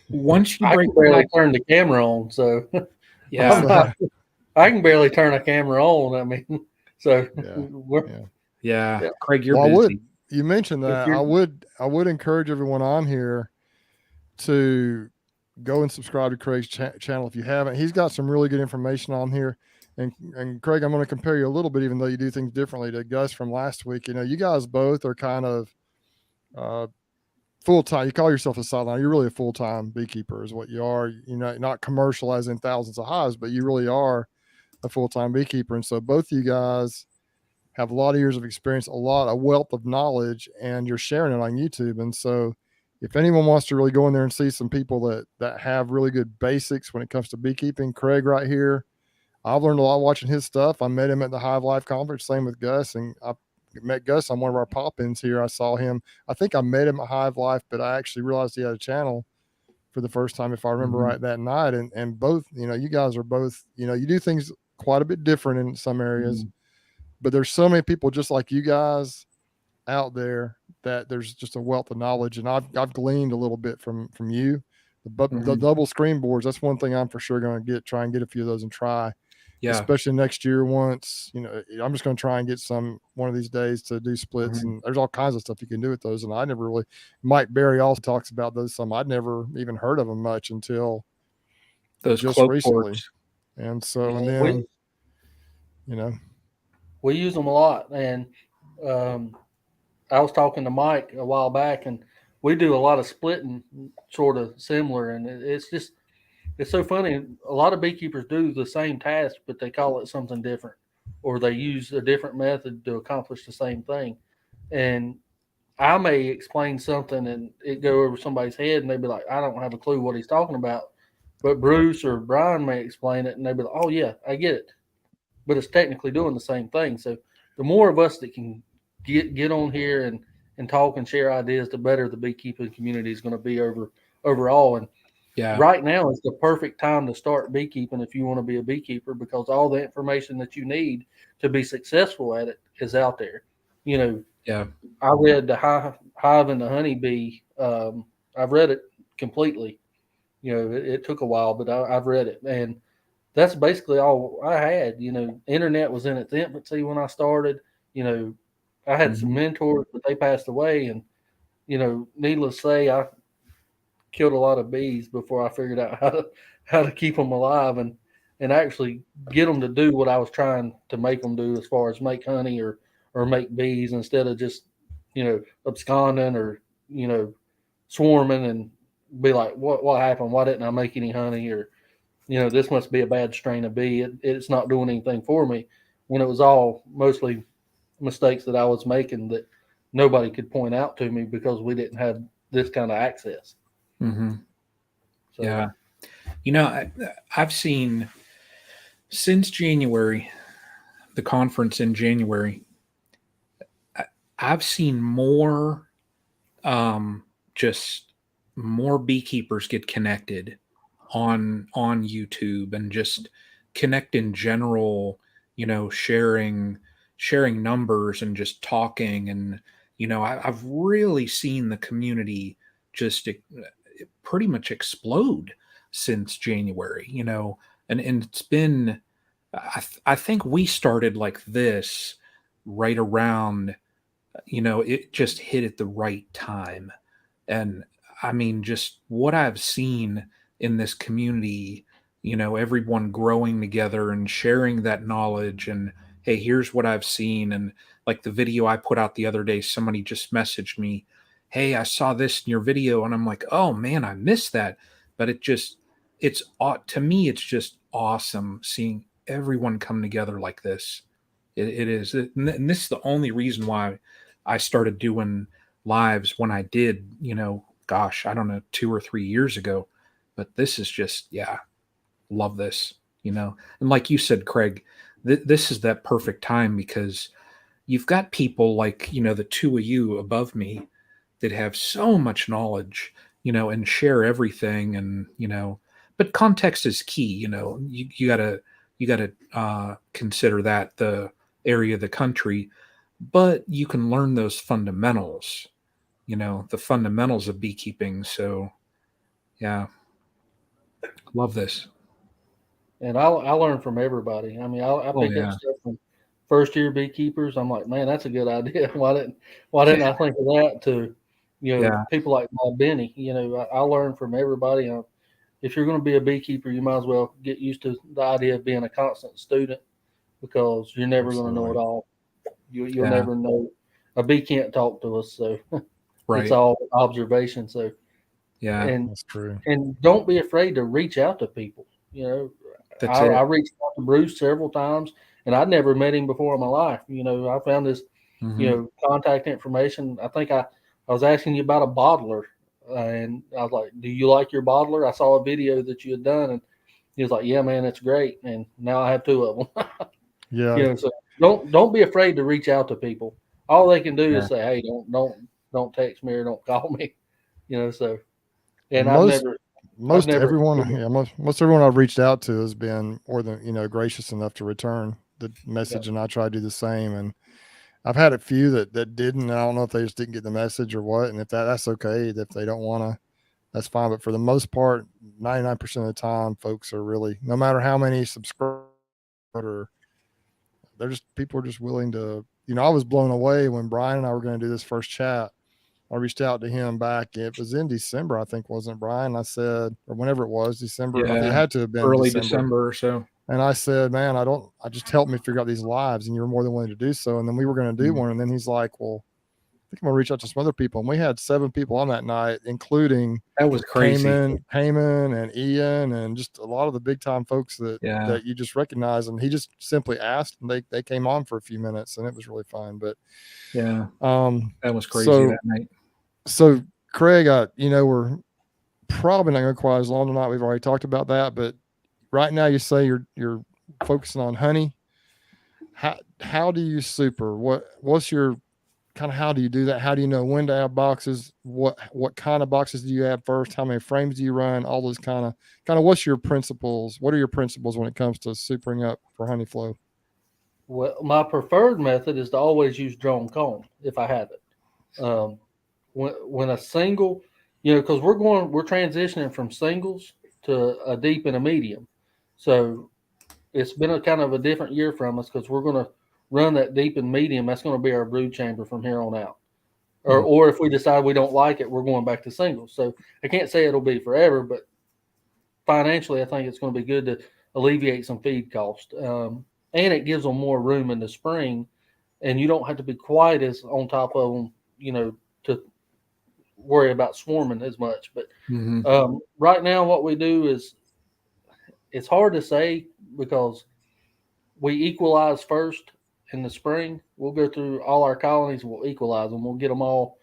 Speaker 2: once you
Speaker 3: I
Speaker 2: break
Speaker 3: can barely turn the camera on, so
Speaker 2: yeah,
Speaker 3: I can barely turn a camera on. I mean, so
Speaker 2: yeah. Craig, you're
Speaker 1: well,
Speaker 2: busy.
Speaker 1: You mentioned that. I would encourage everyone on here to go and subscribe to Craig's channel if you haven't. He's got some really good information on here. And Craig, I'm going to compare you a little bit, even though you do things differently, to Gus from last week. You know, you guys both are kind of full-time. You call yourself a sideline. You're really a full-time beekeeper is what you are. You know, not commercial as in thousands of hives, but you really are a full-time beekeeper. And so both of you guys have a lot of years of experience, a wealth of knowledge, and you're sharing it on YouTube. And so if anyone wants to really go in there and see some people that have really good basics when it comes to beekeeping, Craig right here, I've learned a lot watching his stuff. I met him at the Hive Life conference, same with Gus, and I met Gus on one of our pop-ins here. I saw him. I think I met him at Hive Life, but I actually realized he had a channel for the first time, if I remember right, that night. And both, you know, you guys are both, you know, you do things quite a bit different in some areas, but there's so many people just like you guys out there that there's just a wealth of knowledge. And I've gleaned a little bit from you. The double screen boards, that's one thing I'm for sure going to try and get a few of those and try. Yeah. Especially next year once, you know, I'm just going to try and get one of these days to do splits, and there's all kinds of stuff you can do with those. And I never really, Mike Berry also talks about those some. I'd never even heard of them much until
Speaker 2: those
Speaker 1: just recently. Boards. And so, and then, you know,
Speaker 3: we use them a lot. And I was talking to Mike a while back, and we do a lot of splitting sort of similar. And it's so funny. A lot of beekeepers do the same task, but they call it something different, or they use a different method to accomplish the same thing. And I may explain something and it go over somebody's head, and they'd be like, I don't have a clue what he's talking about. But Bruce or Brian may explain it, and they'd be like, oh, yeah, I get it. But it's technically doing the same thing. So the more of us that can get on here and talk and share ideas, the better the beekeeping community is going to be overall. And right now is the perfect time to start beekeeping if you want to be a beekeeper, because all the information that you need to be successful at it is out there. You know, I read the Hive and the Honeybee. I've read it completely. You know, it took a while, but I've read it. And that's basically all I had. You know, internet was in its infancy when I started. You know, I had some mentors, but they passed away. And, you know, needless to say, I killed a lot of bees before I figured out how to keep them alive and actually get them to do what I was trying to make them do, as far as make honey or make bees, instead of just, you know, absconding or, you know, swarming and be like, what happened? Why didn't I make any honey? Or, you know, this must be a bad strain of bee. It's not doing anything for me, when it was all mostly mistakes that I was making that nobody could point out to me because we didn't have this kind of access.
Speaker 2: So. Yeah. You know, I've seen since January, the conference in January, I've seen more, just more beekeepers get connected on YouTube, and just connect in general, you know, sharing numbers and just talking. And, you know, I've really seen the community just pretty much explode since January, you know, and it's been, I think we started like this right around, you know, it just hit at the right time. And I mean, just what I've seen in this community, you know, everyone growing together and sharing that knowledge, and hey, here's what I've seen. And like the video I put out the other day, somebody just messaged me, hey, I saw this in your video. And I'm like, oh man, I missed that. But to me, it's just awesome seeing everyone come together like this. It is. And this is the only reason why I started doing lives when I did, you know, gosh, I don't know, 2 or 3 years ago. But this is just, love this, you know. And like you said, Craig, this is that perfect time, because, you've got people like, the two of you above me that have so much knowledge, and share everything. And, but context is key. You gotta consider that the area of the country, but you can learn those fundamentals, the fundamentals of beekeeping. So yeah, love this.
Speaker 3: And I learn from everybody. I mean, I
Speaker 2: Oh
Speaker 3: pick up
Speaker 2: yeah.
Speaker 3: stuff from first year beekeepers. I'm like, man, that's a good idea. Why didn't I think of that? To
Speaker 2: Yeah.
Speaker 3: people like my Benny. I learn from everybody. If you're going to be a beekeeper, you might as well get used to the idea of being a constant student, because you're never going to know it
Speaker 1: Absolutely.
Speaker 3: all. You'll
Speaker 2: Yeah.
Speaker 3: never know. A bee can't talk to us, so it's
Speaker 2: Right.
Speaker 3: all observation. So
Speaker 2: Yeah.
Speaker 3: and
Speaker 1: That's true.
Speaker 3: and don't be afraid to reach out to people.
Speaker 2: That's
Speaker 3: I
Speaker 2: it.
Speaker 3: reached out to Bruce several times, and I'd never met him before in my life. I found his,
Speaker 2: Mhm.
Speaker 3: contact information. I think I was asking you about a bottler, and I was like, "Do you like your bottler?" I saw a video that you had done, and he was like, "Yeah, man, it's great." And now I have two of them.
Speaker 1: Yeah.
Speaker 3: So don't be afraid to reach out to people. All they can do
Speaker 2: Yeah.
Speaker 3: is say, "Hey, don't text me or don't call me." So, and
Speaker 1: And
Speaker 3: I've
Speaker 1: most
Speaker 3: never,
Speaker 1: most everyone, yeah, most everyone I've reached out to has been more than gracious enough to return the
Speaker 3: yeah,
Speaker 1: message, and I try to do the same. And I've had a few that didn't. I don't know if they just didn't get the message or what. And if that's okay. If they don't want to, that's fine. But for the most part, 99% of the time, folks are really, no matter how many subscribers, or people are just willing to. I was blown away when Brian and I were going to do this first chat. I reached out to him back. It was in December, I think, wasn't it, Brian? I said, or whenever it was, December. I think it
Speaker 2: Yeah.
Speaker 1: had to have been
Speaker 2: Early
Speaker 1: December.
Speaker 2: December or so.
Speaker 1: And I said, man, I just helped me figure out these lives, and you were more than willing to do so. And then we were going to do one. And then he's like, well, I think I'm going to reach out to some other people. And we had 7 people on that night, including
Speaker 2: That was crazy.
Speaker 1: Payman and Ian, and just a lot of the big time folks
Speaker 2: Yeah.
Speaker 1: that you just recognize. And he just simply asked, and they came on for a few minutes, and it was really fun. But
Speaker 2: Yeah. That was crazy
Speaker 1: so
Speaker 2: that night.
Speaker 1: so Craig, we're probably not going to quite as long tonight. We've already talked about that, but right now you say you're focusing on honey. How do you super? What's your kind of, how do you do that? How do you know when to add boxes? What kind of boxes do you add first? How many frames do you run? All those kind of what's your principles? What are your principles when it comes to supering up for honey flow?
Speaker 3: Well, my preferred method is to always use drone comb if I have it. When a single, because we're transitioning from singles to a deep and a medium, so it's been a kind of a different year from us, because we're going to run that deep and medium. That's going to be our brood chamber from here on out. Or if we decide we don't like it, we're going back to singles. So I can't say it'll be forever, but financially, I think it's going to be good to alleviate some feed cost. And it gives them more room in the spring, and you don't have to be quite as on top of them, to worry about swarming as much. But right now, what we do is, it's hard to say, because we equalize first in the spring. We'll go through all our colonies, we'll equalize them, we'll get them all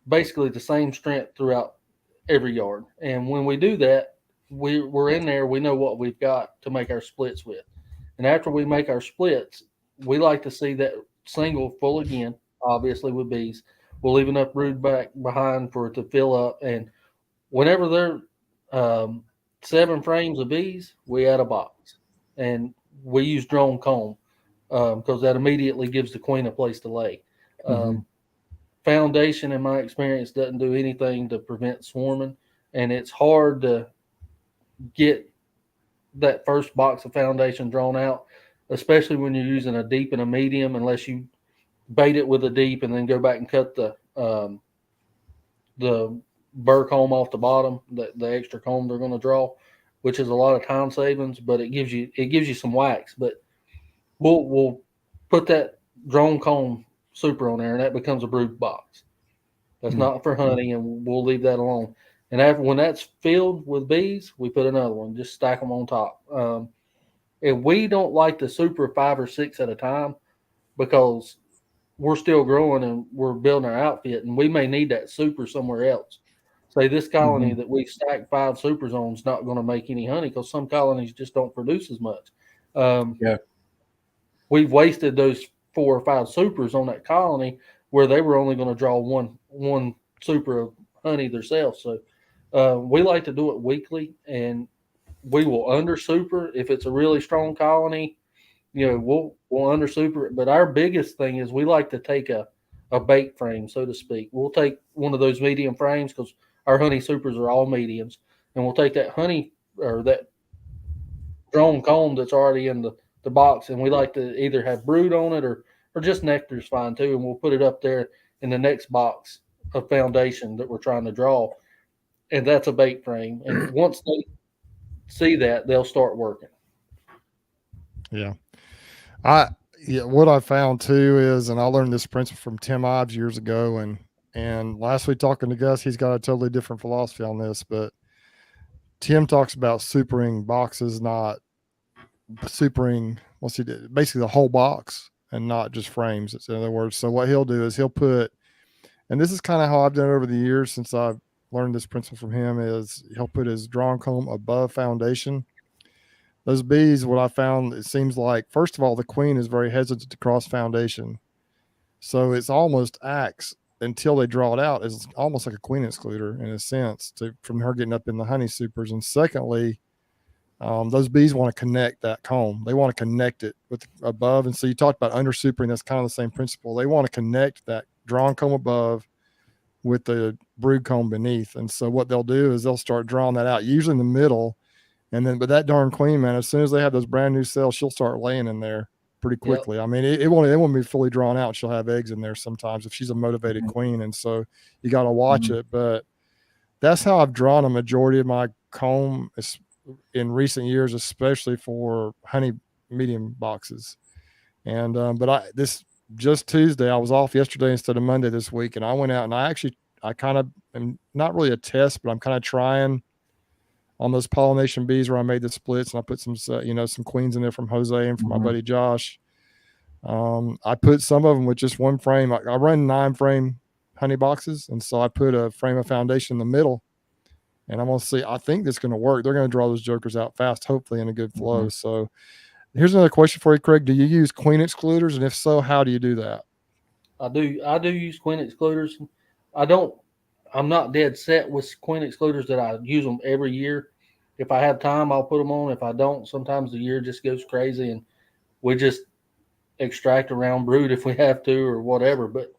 Speaker 3: basically the same strength throughout every yard. And when we do that, we're in there, we know what we've got to make our splits with. And after we make our splits, we like to see that single full again, obviously with bees. We'll leave enough brood back behind for it to fill up. And whenever they're 7 frames of bees, we add a box. And we use drone comb, because that immediately gives the queen a place to lay. Foundation, in my experience, doesn't do anything to prevent swarming, and it's hard to get that first box of foundation drawn out, especially when you're using a deep and a medium, unless you bait it with a deep and then go back and cut the burr comb off the bottom, the extra comb they're going to draw, which is a lot of time savings, but it gives you some wax. But we'll put that drone comb super on there, and that becomes a brood box. That's not for honey, and we'll leave that alone. And when that's filled with bees, we put another one, just stack them on top. And we don't like to super 5 or 6 at a time, because we're still growing and we're building our outfit, and we may need that super somewhere else. Say this colony that we stack 5 supers on is not going to make any honey, because some colonies just don't produce as much.
Speaker 2: Yeah.
Speaker 3: We've wasted those 4 or 5 supers on that colony where they were only going to draw one super of honey themselves. So we like to do it weekly, and we will under super if it's a really strong colony. We'll under super it. But our biggest thing is we like to take a bait frame, so to speak. We'll take one of those medium frames because our honey supers are all mediums, and we'll take that honey or that drone comb that's already in the box, and we like to either have brood on it or just nectar's fine too, and we'll put it up there in the next box of foundation that we're trying to draw, and that's a bait frame. And once they see that, they'll start working.
Speaker 1: Yeah. What I found too is, and I learned this principle from Tim Ives years ago, and last week talking to Gus, he's got a totally different philosophy on this, but Tim talks about supering boxes, not supering, what's he do? Basically the whole box and not just frames. In other words, so what he'll do is he'll put, and this is kind of how I've done it over the years since I've learned this principle from him, is he'll put his drawn comb above foundation. Those bees, what I found, it seems like, first of all, the queen is very hesitant to cross foundation. So it's almost acts until they draw it out. It's almost like a queen excluder in a sense from her getting up in the honey supers. And secondly, those bees want to connect that comb. They want to connect it with above. And so you talked about under supering. That's kind of the same principle. They want to connect that drawn comb above with the brood comb beneath. And so what they'll do is they'll start drawing that out, usually in the middle. And then, but that darn queen, man, as soon as they have those brand new cells, she'll start laying in there pretty quickly. Yep. I mean, it won't be fully drawn out. She'll have eggs in there sometimes if she's a motivated queen. And so you got to watch it. But that's how I've drawn a majority of my comb in recent years, especially for honey medium boxes. And, but this just Tuesday, I was off yesterday instead of Monday this week. And I went out and I kind of am not really a test, but I'm kind of trying on those pollination bees where I made the splits, and I put some queens in there from Jose and from my buddy Josh. I put some of them with just one frame. I run 9 frame honey boxes. And so I put a frame of foundation in the middle, and I'm going to see, I think this is going to work. They're going to draw those jokers out fast, hopefully in a good flow. So here's another question for you, Craig. Do you use queen excluders? And if so, how do you do that?
Speaker 3: I do use queen excluders. I'm not dead set with queen excluders that I use them every year. If I have time, I'll put them on. If I don't, sometimes the year just goes crazy and we just extract around brood if we have to or whatever. But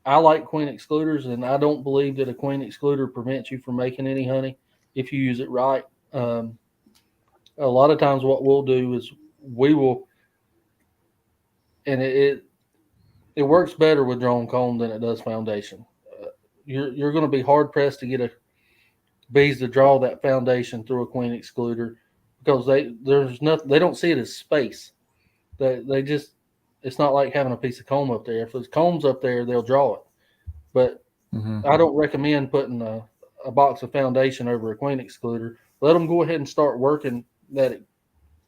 Speaker 3: I like queen excluders, and I don't believe that a queen excluder prevents you from making any honey if you use it right. A lot of times what we'll do is we will, and it works better with drone comb than it does foundation. You're going to be hard pressed to get bees to draw that foundation through a queen excluder because they don't see it as space. They just, it's not like having a piece of comb up there. If there's combs up there, they'll draw it. But I don't recommend putting a box of foundation over a queen excluder. Let them go ahead and start working that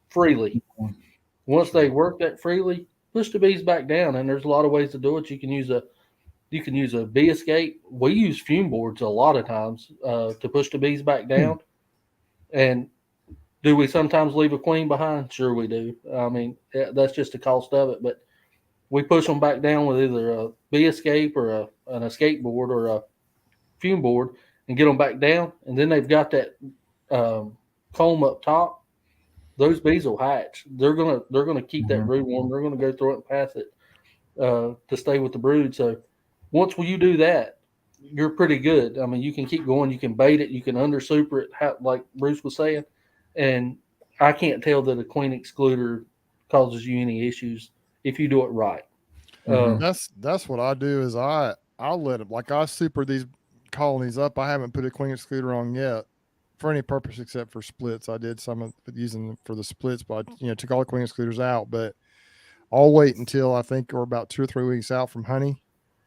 Speaker 3: freely. Once they work that freely, push the bees back down. And there's a lot of ways to do it. You can use a bee escape. We use fume boards a lot of times to push the bees back down. And do we sometimes leave a queen behind? Sure we do. I mean, that's just the cost of it. But we push them back down with either a bee escape or an escape board or a fume board and get them back down. And then they've got that comb up top. Those bees will hatch. They're gonna keep that brood warm. They're gonna go through it and pass it to stay with the brood. So once you do that, you're pretty good. I mean, you can keep going. You can bait it. You can under super it, like Bruce was saying. And I can't tell that a queen excluder causes you any issues if you do it right.
Speaker 1: That's what I do is I'll let it, like I super these colonies up. I haven't put a queen excluder on yet for any purpose except for splits. I did some of using them for the splits, but took all the queen excluders out. But I'll wait until I think we're about 2 or 3 weeks out from honey,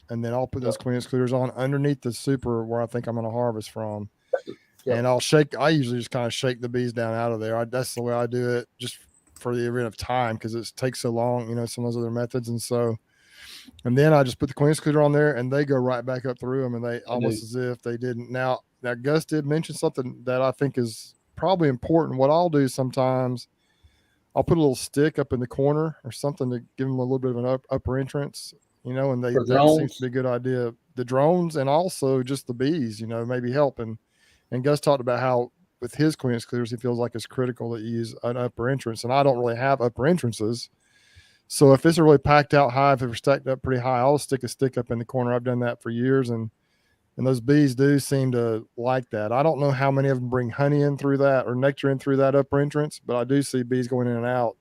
Speaker 1: and then I'll put those queen excluders on underneath the super where I think I'm going to harvest from. And I usually just kind of shake the bees down out of there. That's the way I do it, just for the event of time, because it takes so long, some of those other methods. And then I just put the queen excluder on there, and they go right back up through them, and they almost as if they didn't. Now Gus did mention something that I think is probably important. What I'll do sometimes, I'll put a little stick up in the corner or something to give them a little bit of an upper entrance, and
Speaker 3: For
Speaker 1: that seems to
Speaker 3: drones.
Speaker 1: be a good idea. The drones and also just the bees, maybe helping. And Gus talked about how with his queen excluders, he feels like it's critical that you use an upper entrance. And I don't really have upper entrances. So if it's a really packed out hive, if we're stacked up pretty high, I'll stick a stick up in the corner. I've done that for years. And those bees do seem to like that. I don't know how many of them bring honey in through that or nectar in through that upper entrance, but I do see bees going in and out.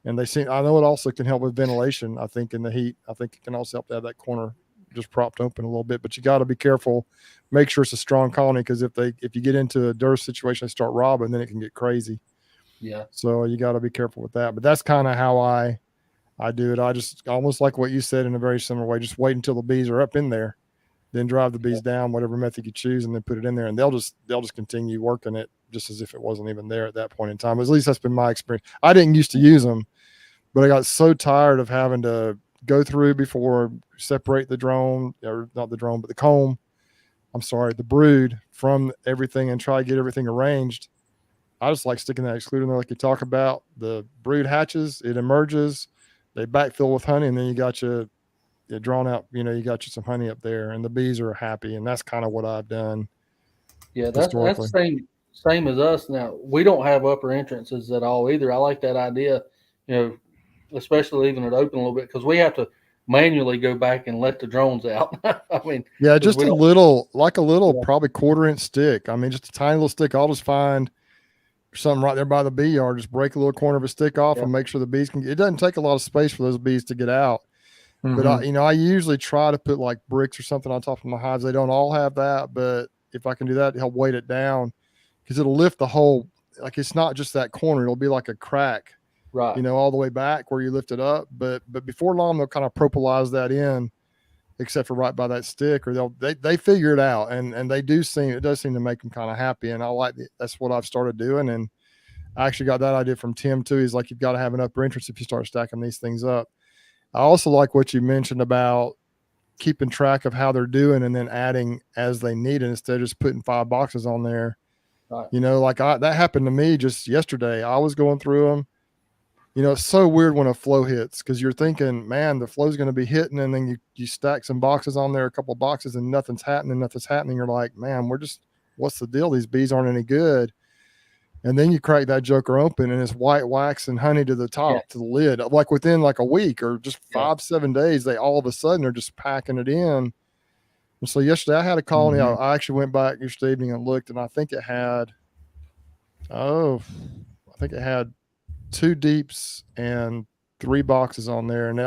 Speaker 1: And I know it also can help with ventilation. I think in the heat, I think it can also help to have that corner just propped open a little bit, but you got to be careful. Make sure it's a strong colony. Cause if you get into a dearth situation, they start robbing, then it can get crazy.
Speaker 3: Yeah.
Speaker 1: So you got to be careful with that, but that's kind of how I do it. I just almost like what you said in a very similar way, just wait until the bees are up in there, then drive the bees down, whatever method you choose, and then put it in there, and they'll just continue working it just as if it wasn't even there at that point in time. At least that's been my experience. I didn't used to use them, but I got so tired of having to go through before separate the drone, or not the drone, but the comb. I'm sorry, the brood from everything and try to get everything arranged. I just like sticking that excluder in there, like you talk about. The brood hatches, it emerges, they backfill with honey, and then you got you drawn out. You got you some honey up there, and the bees are happy, and that's kind of what I've done.
Speaker 3: Yeah, that's the same as us. Now we don't have upper entrances at all either. I like that idea, especially leaving it open a little bit, because we have to manually go back and let the drones out. I mean,
Speaker 1: yeah, just a little, probably 1/4 inch stick. I mean, just a tiny little stick. I'll just find something right there by the bee yard, just break a little corner of a stick off and make sure the bees it doesn't take a lot of space for those bees to get out. Mm-hmm. But I usually try to put like bricks or something on top of my hives. They don't all have that, but if I can do that to help weight it down, because it'll lift the whole, like it's not just that corner, it'll be like a crack,
Speaker 3: right?
Speaker 1: All the way back where you lift it up. But before long, they'll kind of propylize that in, except for right by that stick, or they figure it out, and it does seem to make them kind of happy. And I like that's what I've started doing. And I actually got that idea from Tim too. He's like, you've got to have an upper entrance if you start stacking these things up. I also like what you mentioned about keeping track of how they're doing and then adding as they need it instead of just putting 5 boxes on there. Right. That happened to me just yesterday. I was going through them. It's so weird when a flow hits, because you're thinking, man, the flow's going to be hitting, and then you stack some boxes on there, a couple of boxes, and nothing's happening. You're like, man, what's the deal? These bees aren't any good. And then you crack that joker open, and it's white wax and honey to the top, to the lid. Like within like a week or just 5-7 days, they all of a sudden are just packing it in. And so yesterday I had a colony. Mm-hmm. I actually went back yesterday evening and looked, and I think it had 2 deeps and 3 boxes on there. And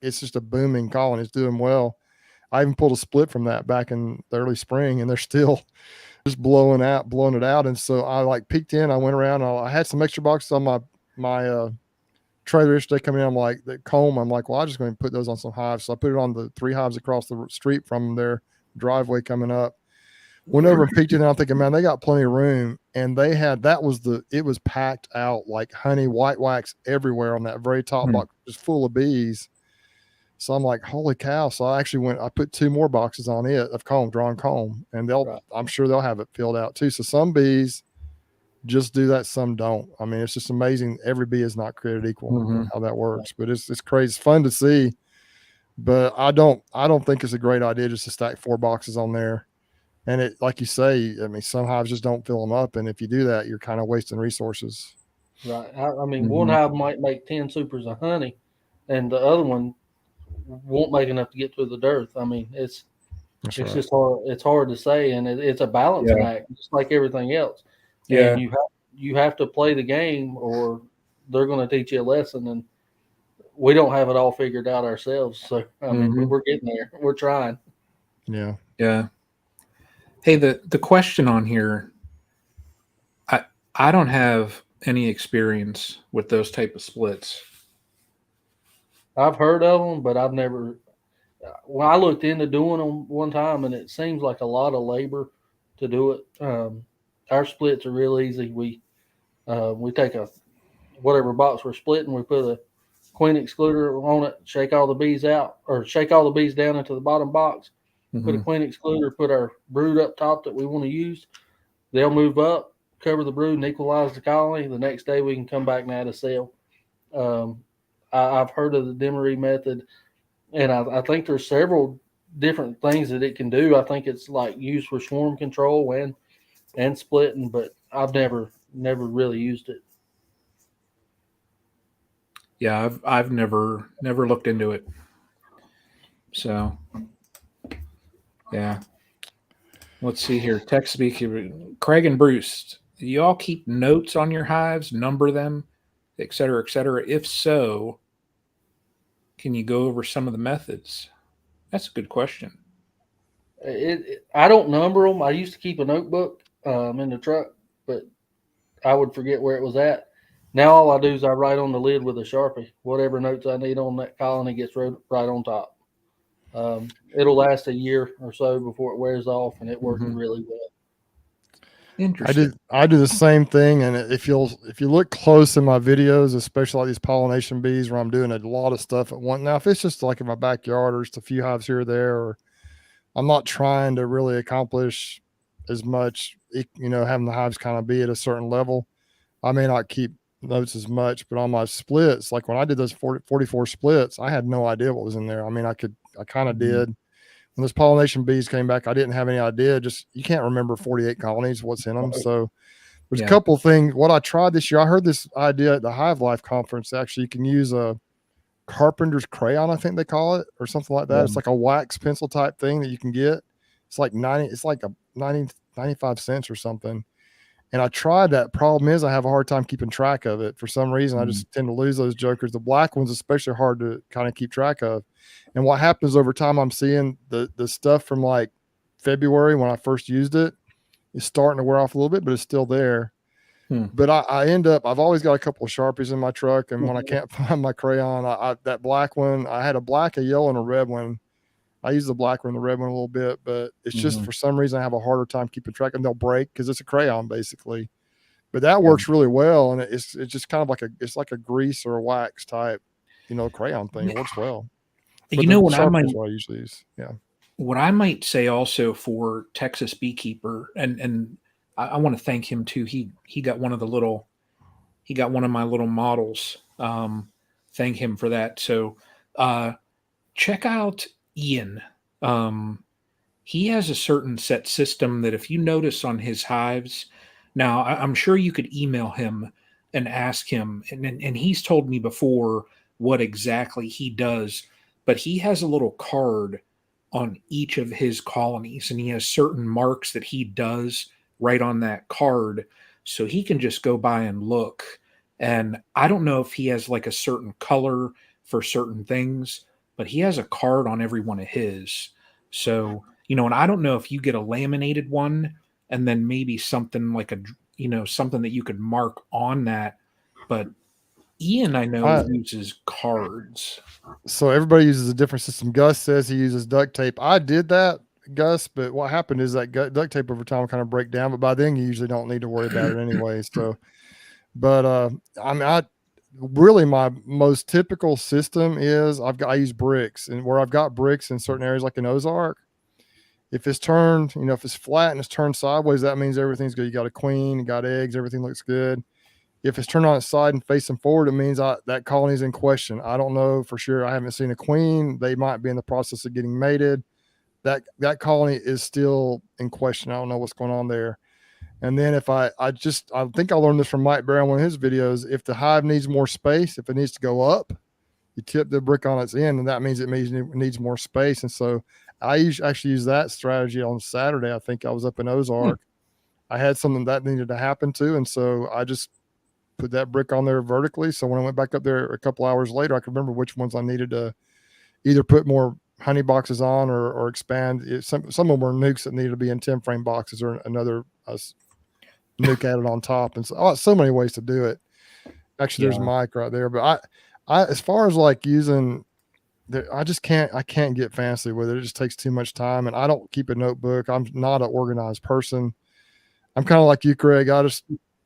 Speaker 1: it's just a booming colony. It's doing well. I even pulled a split from that back in the early spring, and they're still just blowing it out. And so I peeked in, I went around, I had some extra boxes on my trailer yesterday coming in. I'm like, the comb, I'm like, well, I'm just going to put those on some hives. So I put it on the 3 hives across the street from their driveway coming up. Went over and peeked in, and I'm thinking, man, they got plenty of room. And they had, it was packed out like honey, white wax everywhere on that very top box, just full of bees. So I'm like, holy cow. So I put 2 more boxes on it of drawn comb, and I'm sure they'll have it filled out too. So some bees just do that, some don't. I mean, it's just amazing. Every bee is not created equal, how that works, but it's crazy. It's fun to see, but I don't think it's a great idea just to stack 4 boxes on there. And it, like you say, I mean, some hives just don't fill them up. And if you do that, you're kind of wasting resources.
Speaker 3: Right. I mean, one hive might make 10 supers of honey, and the other one won't make enough to get through the dearth. I mean, it's just hard. It's hard to say, and it's a balancing act, just like everything else. Yeah, and you have to play the game, or they're going to teach you a lesson. And we don't have it all figured out ourselves. So I mean, we're getting there. We're trying.
Speaker 1: Yeah.
Speaker 2: Yeah. Hey, the question on here, I don't have any experience with those type of splits.
Speaker 3: I've heard of them, but I've never. When I looked into doing them one time, and it seems like a lot of labor to do it. Our splits are real easy. We take whatever box we're splitting, we put a queen excluder on it, shake all the bees out, or shake all the bees down into the bottom box. Put a queen excluder, put our brood up top that we want to use. They'll move up. cover the brood and equalize the colony. The next day we can come back and add a cell. I've heard of the Demery method, and I think there's several different things that it can do. I think it's like used for swarm control and splitting, but I've never really used it.
Speaker 2: Yeah, I've never looked into it. So yeah. Let's see here. Text Beekeeper, Craig and Bruce, do you all keep notes on your hives, number them, et cetera, et cetera? If so, can you go over some of the methods? That's a good question.
Speaker 3: I don't number them. I used to keep a notebook in the truck, but I would forget where it was at. Now all I do is I write on the lid with a Sharpie. Whatever notes I need on that colony gets right on top. It'll last a year or so before it wears off, and it works really well.
Speaker 2: Interesting.
Speaker 1: I do the same thing, and if you look close in my videos, especially like these pollination bees, where I'm doing a lot of stuff at once. Now, if it's just like in my backyard or just a few hives here or there, or I'm not trying to really accomplish as much, having the hives kind of be at a certain level, I may not keep notes as much. But on my splits, like when I did those 44 splits, I had no idea what was in there. I mean, I kind of did. When those pollination bees came back, I didn't have any idea. Just, you can't remember 48 colonies, what's in them. So there's a couple of things. What I tried this year, I heard this idea at the Hive Life conference. Actually, you can use a carpenter's crayon, I think they call it, or something like that. Yeah. It's like a wax pencil type thing that you can get. It's like 95 cents or something. And I tried that. Problem is, I have a hard time keeping track of it. For some reason, I just tend to lose those jokers. The black ones, especially, hard to kind of keep track of. And what happens over time, I'm seeing the stuff from like February when I first used it is starting to wear off a little bit, but it's still there. But I end up, I've always got a couple of Sharpies in my truck. And when I can't find my crayon, that black one, I had a black, a yellow, and a red one. I use the black one and the red one a little bit, but it's just for some reason I have a harder time keeping track, and they'll break because it's a crayon basically. But that works really well, and it's just kind of like a grease or a wax type, crayon thing. It works well. But
Speaker 2: what I might
Speaker 1: usually use,
Speaker 2: what I might say also for Texas Beekeeper, and I want to thank him too. He got one of my little models. Thank him for that. So check out Ian. He has a certain set system that if you notice on his hives, now I'm sure you could email him and ask him, and he's told me before what exactly he does, but he has a little card on each of his colonies, and he has certain marks that he does right on that card, so he can just go by and look. And I don't know if he has like a certain color for certain things, but he has a card on every one of his. So, and I don't know if you get a laminated one and then maybe something like something that you could mark on that. But Ian, I know, uses cards.
Speaker 1: So everybody uses a different system. Gus says he uses duct tape. I did that, Gus, but what happened is that duct tape over time will kind of break down, but by then you usually don't need to worry about it anyway. So, but really my most typical system is I use bricks, and where I've got bricks in certain areas like in Ozark, if it's turned, if it's flat and it's turned sideways, that means everything's good. You got a queen, you got eggs, everything looks good. If it's turned on its side and facing forward, it means that colony's in question. I don't know for sure. I haven't seen a queen. They might be in the process of getting mated. That colony is still in question. I don't know what's going on there. And then if I think I learned this from Mike Brown, one of his videos, if the hive needs more space, if it needs to go up, you tip the brick on its end, and that means it needs more space. And so I actually use that strategy on Saturday. I think I was up in Ozark. I had something that needed to happen too. And so I just put that brick on there vertically. So when I went back up there a couple hours later, I could remember which ones I needed to either put more honey boxes on or expand. Some of them were nukes that needed to be in 10 frame boxes, or another nuke added on top. And so many ways to do it. Actually, there's Mike right there. But I as far as like using, I can't get fancy with it. It just takes too much time, and I don't keep a notebook. I'm not an organized person. I'm kind of like you, Craig. I just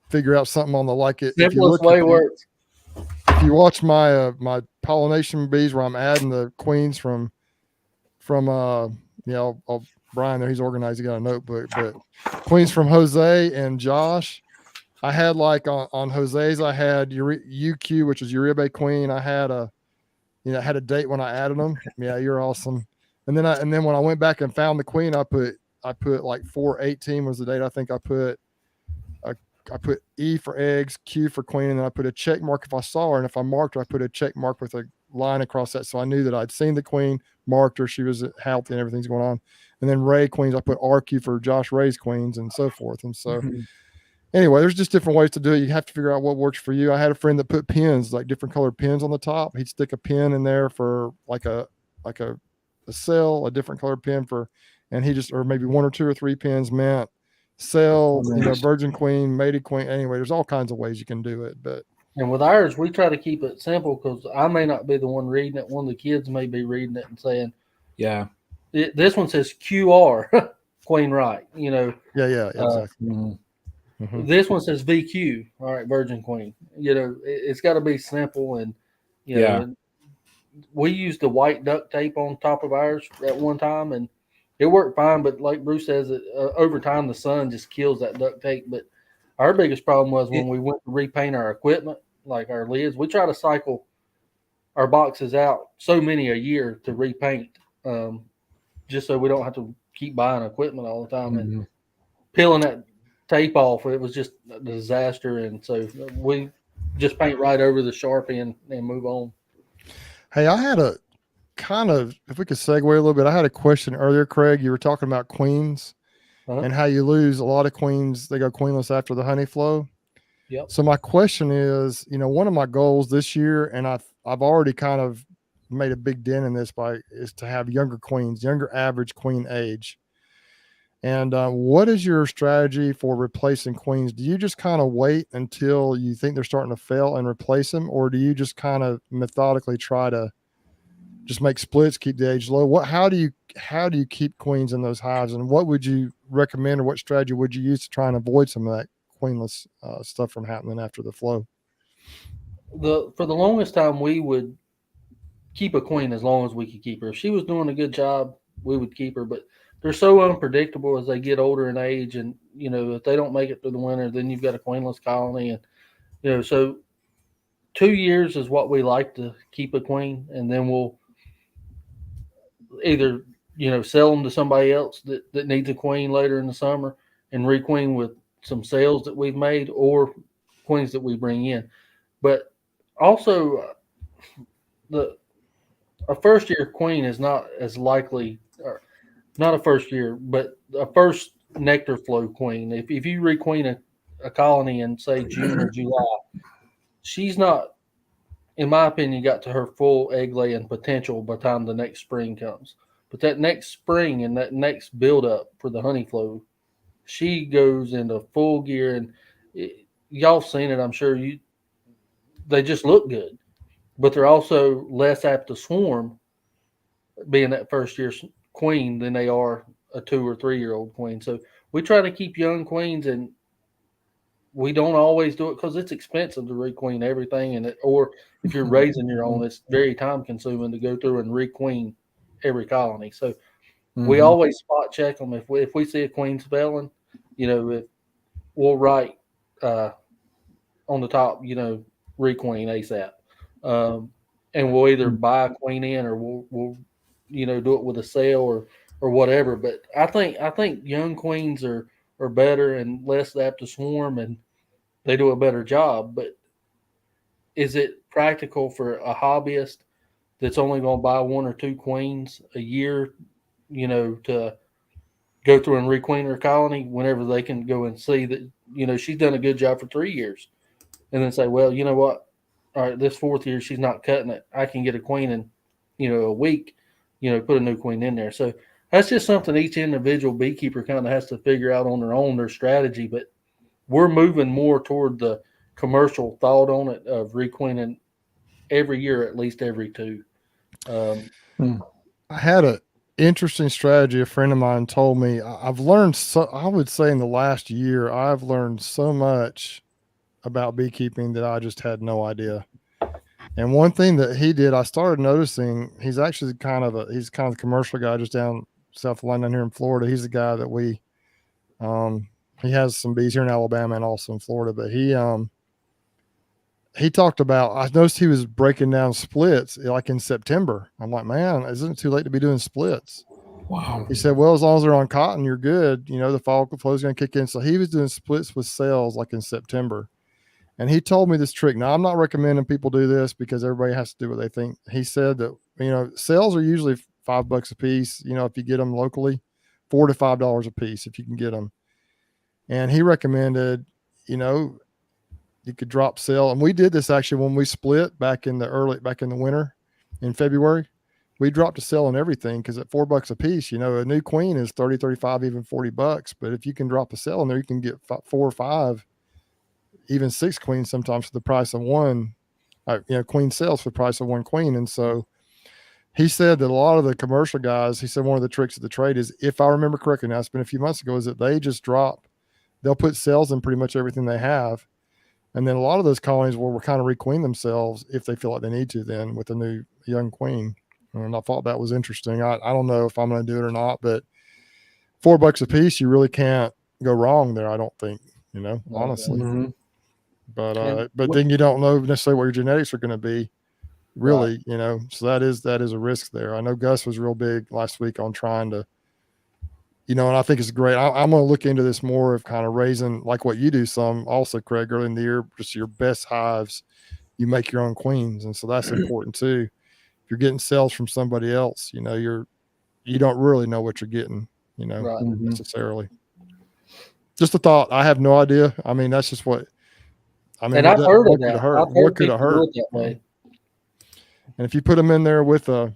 Speaker 1: figure out something on the
Speaker 3: simplest way works.
Speaker 1: If you watch my my pollination bees where I'm adding the queens from Brian there, he's organized, he got a notebook, but queens from Jose and Josh, I had like on Jose's, I had UQ, which is Uribe Queen. I had had a date when I added them. Yeah, you're awesome. And then when I went back and found the queen, I put like 418 was the date. I think I put E for eggs, Q for queen, and then I put a check mark if I saw her. And if I marked her, I put a check mark with a line across that. So I knew that I'd seen the queen, marked her, she was healthy and everything's going on. And then Ray queens, I put RQ for Josh Ray's queens and so forth. And so anyway, there's just different ways to do it. You have to figure out what works for you. I had a friend that put pins, like different colored pins on the top. He'd stick a pin in there for like a cell, a different colored pin for, and he just, or maybe 1 or 2 or 3 pins meant cell, virgin queen, mated queen. Anyway, there's all kinds of ways you can do it.
Speaker 3: And with ours, we try to keep it simple because I may not be the one reading it. One of the kids may be reading it and saying,
Speaker 2: yeah,
Speaker 3: this one says QR, queen right,
Speaker 1: Yeah, exactly.
Speaker 3: This one says VQ, all right, virgin queen. It's got to be simple. And, we used the white duct tape on top of ours at one time, and it worked fine. But like Bruce says, over time, the sun just kills that duct tape. But our biggest problem was when we went to repaint our equipment, like our lids, we try to cycle our boxes out so many a year to repaint, just so we don't have to keep buying equipment all the time and peeling that tape off. It was just a disaster. And so we just paint right over the Sharpie and move on.
Speaker 1: Hey, I had a kind of, if we could segue a little bit, I had a question earlier, Craig. You were talking about queens and how you lose a lot of queens. They go queenless after the honey flow.
Speaker 3: Yep.
Speaker 1: So my question is, one of my goals this year, and I've already kind of made a big dent in this is to have younger queens, younger average queen age. And what is your strategy for replacing queens? Do you just kind of wait until you think they're starting to fail and replace them? Or do you just kind of methodically try to just make splits, keep the age low? How do you keep queens in those hives? And what would you recommend, or what strategy would you use to try and avoid some of that queenless stuff from happening after the flow?
Speaker 3: For the longest time, we would keep a queen as long as we could keep her. If she was doing a good job, we would keep her. But they're so unpredictable as they get older in age, and if they don't make it through the winter, then you've got a queenless colony. And so 2 years is what we like to keep a queen, and then we'll either sell them to somebody else that needs a queen later in the summer and requeen with some sales that we've made, or queens that we bring in. But also, a first year queen is not as likely, or not a first year, but a first nectar flow queen. If you requeen a colony in, say, June or July, she's not, in my opinion, got to her full egg laying potential by the time the next spring comes. But that next spring and that next build up for the honey flow, she goes into full gear. And y'all seen it, I'm sure. They just look good, but they're also less apt to swarm, being that first year queen, than they are a 2 or 3 year old queen. So we try to keep young queens, and we don't always do it because it's expensive to requeen everything. Or if you're raising your own, it's very time consuming to go through and requeen every colony. So we always spot check them. If we see a queen spelling, we'll write on the top, requeen ASAP. And we'll either buy a queen in, or we'll do it with a sale or whatever. But I think young queens are better and less apt to swarm, and they do a better job. But is it practical for a hobbyist that's only going to buy 1 or 2 queens a year, to go through and requeen her colony whenever they can go and see that, she's done a good job for 3 years, and then say, well, you know what? All right, this 4th year, she's not cutting it. I can get a queen in, a week, put a new queen in there. So that's just something each individual beekeeper kind of has to figure out on their own, their strategy. But we're moving more toward the commercial thought on it of requeening every year, at least every 2.
Speaker 1: I had an interesting strategy. A friend of mine told me. I've learned I would say in the last year, I've learned so much about beekeeping that I just had no idea. And one thing that he did, I started noticing, he's actually kind of the commercial guy just down south of London here in Florida. He's the guy that we He has some bees here in Alabama and also in Florida, but he talked about, I noticed he was breaking down splits like in September. I'm like, man, isn't it too late to be doing splits?
Speaker 2: Wow.
Speaker 1: He said, well, as long as they're on cotton, you're good. The follicle flow is going to kick in. So he was doing splits with cells like in September. And he told me this trick. Now, I'm not recommending people do this because everybody has to do what they think. He said that, cells are usually $5 a piece, if you get them locally, $4 to $5 a piece if you can get them. And he recommended, you could drop cell. And we did this actually when we split back in the winter in February. We dropped a cell on everything because at $4 a piece, a new queen is 30, 35, even $40. But if you can drop a cell in there, you can get 4 or 5, even 6 queens sometimes for the price of one, queen cells for the price of one queen. And so he said that a lot of the commercial guys, he said one of the tricks of the trade is, if I remember correctly, now it's been a few months ago, is that they'll put cells in pretty much everything they have. And then a lot of those colonies will kind of requeen themselves if they feel like they need to then with a new young queen. And I thought that was interesting. I don't know if I'm going to do it or not, but $4 a piece, you really can't go wrong there. I don't think, honestly.
Speaker 3: Mm-hmm.
Speaker 1: But then you don't know necessarily what your genetics are going to be really, so that is a risk there. I know Gus was real big last week on trying to, and I think it's great. I'm going to look into this more of kind of raising like what you do some also, Craig, early in the year, just your best hives, you make your own queens. And so that's important too. If you're getting cells from somebody else, you don't really know what you're getting, necessarily. Just a thought. I have no idea. I mean, that's just what,
Speaker 3: and I've heard of that.
Speaker 1: What could it hurt?
Speaker 3: That way.
Speaker 1: And if you put them in there with a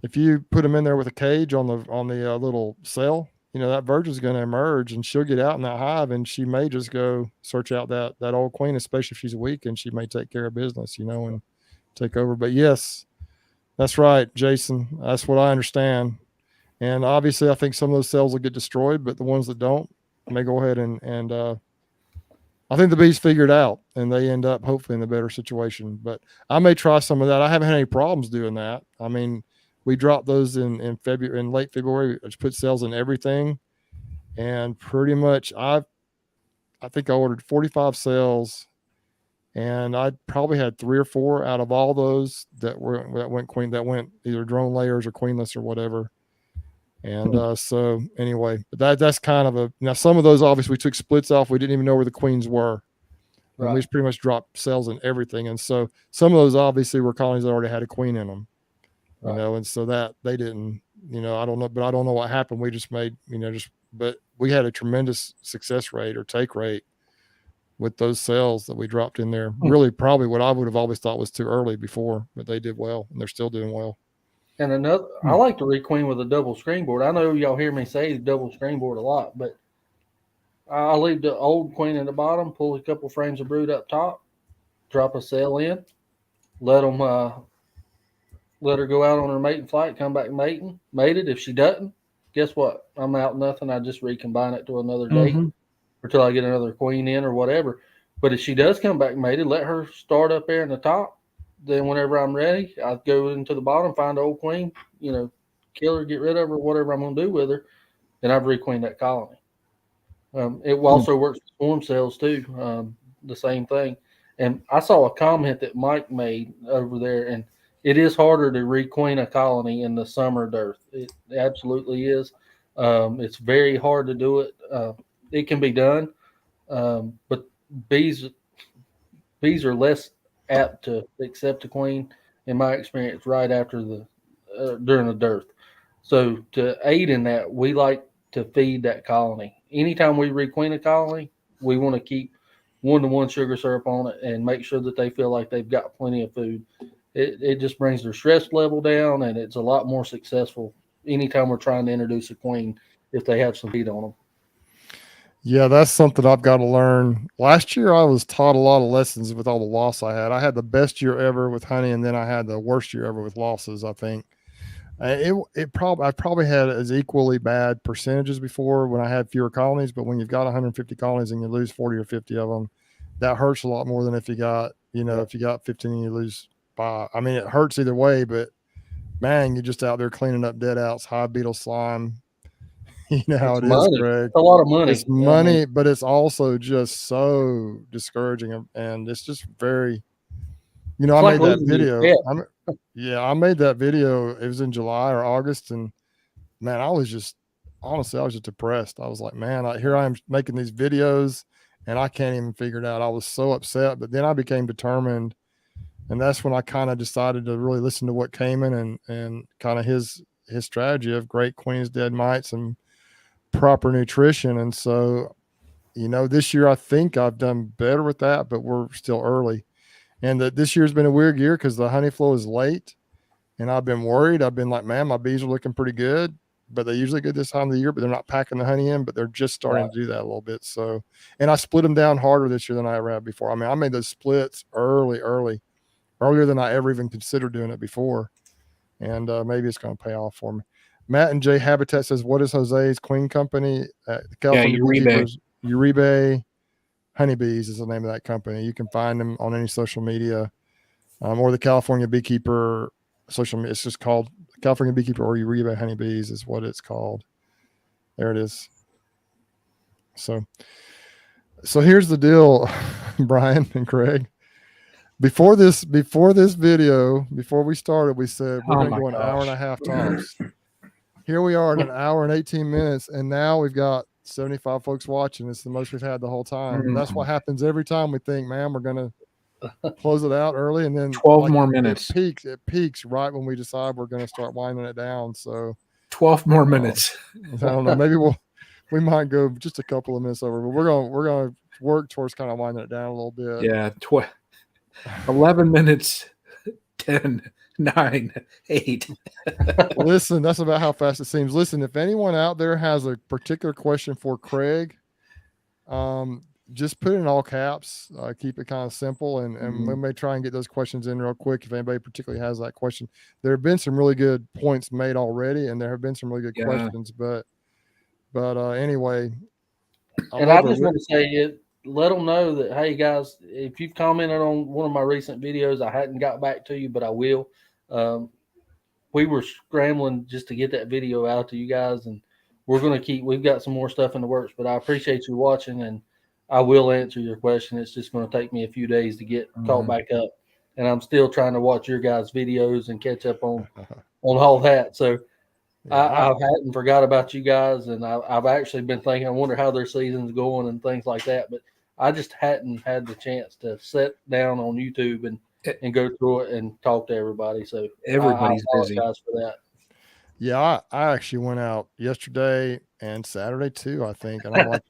Speaker 1: cage on the little cell, that virgin's going to emerge and she'll get out in that hive and she may just go search out that old queen, especially if she's weak, and she may take care of business, and take over. But yes, that's right, Jason. That's what I understand. And obviously I think some of those cells will get destroyed, but the ones that don't may go ahead and I think the bees figure it out and they end up hopefully in a better situation. But I may try some of that. I haven't had any problems doing that. I mean, we dropped those in late February. I just put cells in everything, and pretty much I think I ordered 45 cells, and I probably had 3 or 4 out of all those that went either drone layers or queenless or whatever. And so anyway, but that's kind of now some of those obviously we took splits off. We didn't even know where the queens were. Right. And we just pretty much dropped cells in everything. And so some of those obviously were colonies that already had a queen in them. Right. And so that they didn't, I don't know, but I don't know what happened. We just made, but we had a tremendous success rate or take rate with those cells that we dropped in there. Really probably what I would have always thought was too early before, but they did well and they're still doing well.
Speaker 3: And I like to requeen with a double screen board. I know y'all hear me say the double screen board a lot, but I'll leave the old queen at the bottom, pull a couple frames of brood up top, drop a cell in, let her go out on her mating flight, come back mated. If she doesn't, guess what? I'm out nothing. I just recombine it to another date or till I get another queen in or whatever. But if she does come back mated, let her start up there in the top. Then whenever I'm ready, I go into the bottom, find the old queen, kill her, get rid of her, whatever I'm going to do with her. Then I've requeened that colony. It also works with swarm cells too, the same thing. And I saw a comment that Mike made over there, and it is harder to requeen a colony in the summer dearth. It absolutely is. It's very hard to do it. It can be done, but bees are less apt to accept a queen, in my experience, right after during the dearth. So to aid in that, we like to feed that colony. Anytime we requeen a colony, we want to keep 1-to-1 sugar syrup on it and make sure that they feel like they've got plenty of food. It just brings their stress level down, and it's a lot more successful anytime we're trying to introduce a queen if they have some feed on them.
Speaker 1: Yeah, that's something I've got to learn. Last year, I was taught a lot of lessons with all the loss I had. I had the best year ever with honey, and then I had the worst year ever with losses, I think. I probably had as equally bad percentages before when I had fewer colonies, but when you've got 150 colonies and you lose 40 or 50 of them, that hurts a lot more than if you got, if you got 15 and you lose 5. I mean, it hurts either way, but man, you're just out there cleaning up dead outs, hive beetle slime, You know how
Speaker 3: It's
Speaker 1: it is,
Speaker 3: money.
Speaker 1: Greg.
Speaker 3: It's a lot of money.
Speaker 1: It's money, but it's also just so discouraging, and it's just very. You know, I made that video. I made that video. It was in July or August, and man, I was just honestly, I was just depressed. I was like, man, here I am making these videos, and I can't even figure it out. I was so upset, but then I became determined, and that's when I kind of decided to really listen to what Cayman and kind of his strategy of great queens, dead mites, and proper nutrition. And so, you know, this year I think I've done better with that, but we're still early. And this year's been a weird year because the honey flow is late, and I've been worried. I've been like, man, my bees are looking pretty good, but they usually good this time of the year, but they're not packing the honey in, but they're just starting to do that a little bit. So, and I split them down harder this year than I ever have before. I mean, I made those splits earlier than I ever even considered doing it before. And maybe it's going to pay off for me. Matt and J Habitat says, what is Jose's Queen Company? The California Beekeepers, Uribe Honeybees is the name of that company. You can find them on any social media, or the California Beekeeper social media. It's just called California Beekeeper or Uribe Honeybees is what it's called. There it is. So here's the deal, Brian and Craig. Before this video, before we started, we said we're going to go an hour and a half tops. Here we are at an hour and 18 minutes, and now we've got 75 folks watching. It's the most we've had the whole time. Mm-hmm. That's what happens every time we think, man, we're going to close it out early, and then
Speaker 2: 12 more minutes.
Speaker 1: It peaks right when we decide we're going to start winding it down. So
Speaker 2: 12 more minutes.
Speaker 1: I don't know. Maybe we might go just a couple of minutes over, but we're going to work towards kind of winding it down a little bit.
Speaker 2: Yeah. 11 minutes, 10, 9, 8.
Speaker 1: Listen, that's about how fast it seems. Listen, if anyone out there has a particular question for Craig, just put it in all caps. Keep it kind of simple, and we may try and get those questions in real quick if anybody particularly has that question. There have been some really good points made already, and there have been some really good questions. But anyway,
Speaker 3: and I just want to say it. Let them know that, hey guys, if you've commented on one of my recent videos, I hadn't got back to you, but I will. We were scrambling just to get that video out to you guys, and we've got some more stuff in the works, but I appreciate you watching, and I will answer your question. It's just going to take me a few days to get caught back up, and I'm still trying to watch your guys' videos and catch up on all that. So I hadn't forgot about you guys, and I've actually been thinking, I wonder how their season's going and things like that, but I just hadn't had the chance to sit down on YouTube and go through it and talk to everybody. So
Speaker 2: everybody's busy.
Speaker 3: For that.
Speaker 1: Yeah, I actually went out yesterday and Saturday too, I think. And I'm like,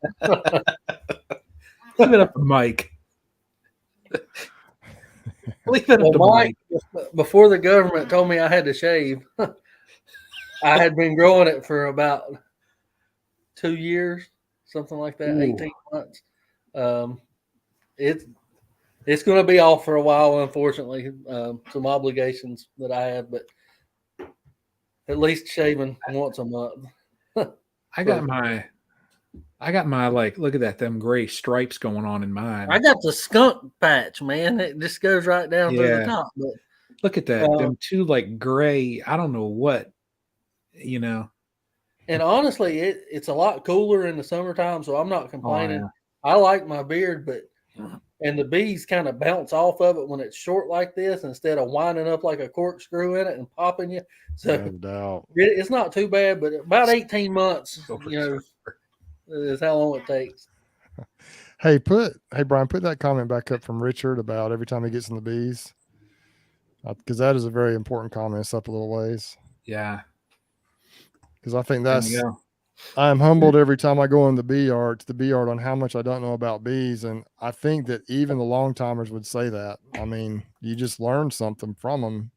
Speaker 2: leave it up to Mike. Leave it up to Mike.
Speaker 3: Before the government told me I had to shave, I had been growing it for about 2 years, something like that, 18 months. It's going to be off for a while, unfortunately. Some obligations that I have, but at least shaving once a month.
Speaker 2: I got my like, look at that, them gray stripes going on in mine.
Speaker 3: I got the skunk patch, man. It just goes right down to the top. But
Speaker 2: look at that, them two like gray. I don't know what, you know.
Speaker 3: And honestly, it's a lot cooler in the summertime, so I'm not complaining. Oh, yeah. I like my beard, and the bees kind of bounce off of it when it's short like this instead of winding up like a corkscrew in it and popping you. So
Speaker 1: no doubt.
Speaker 3: It's not too bad, but about 18 months, is how long it takes.
Speaker 1: Hey, Brian, put that comment back up from Richard about every time he gets in the bees, because that is a very important comment. It's up a little ways.
Speaker 2: Yeah.
Speaker 1: Because I think I am humbled every time I go in the bee yard on how much I don't know about bees. And I think that even the long timers would say that. I mean, you just learn something from them.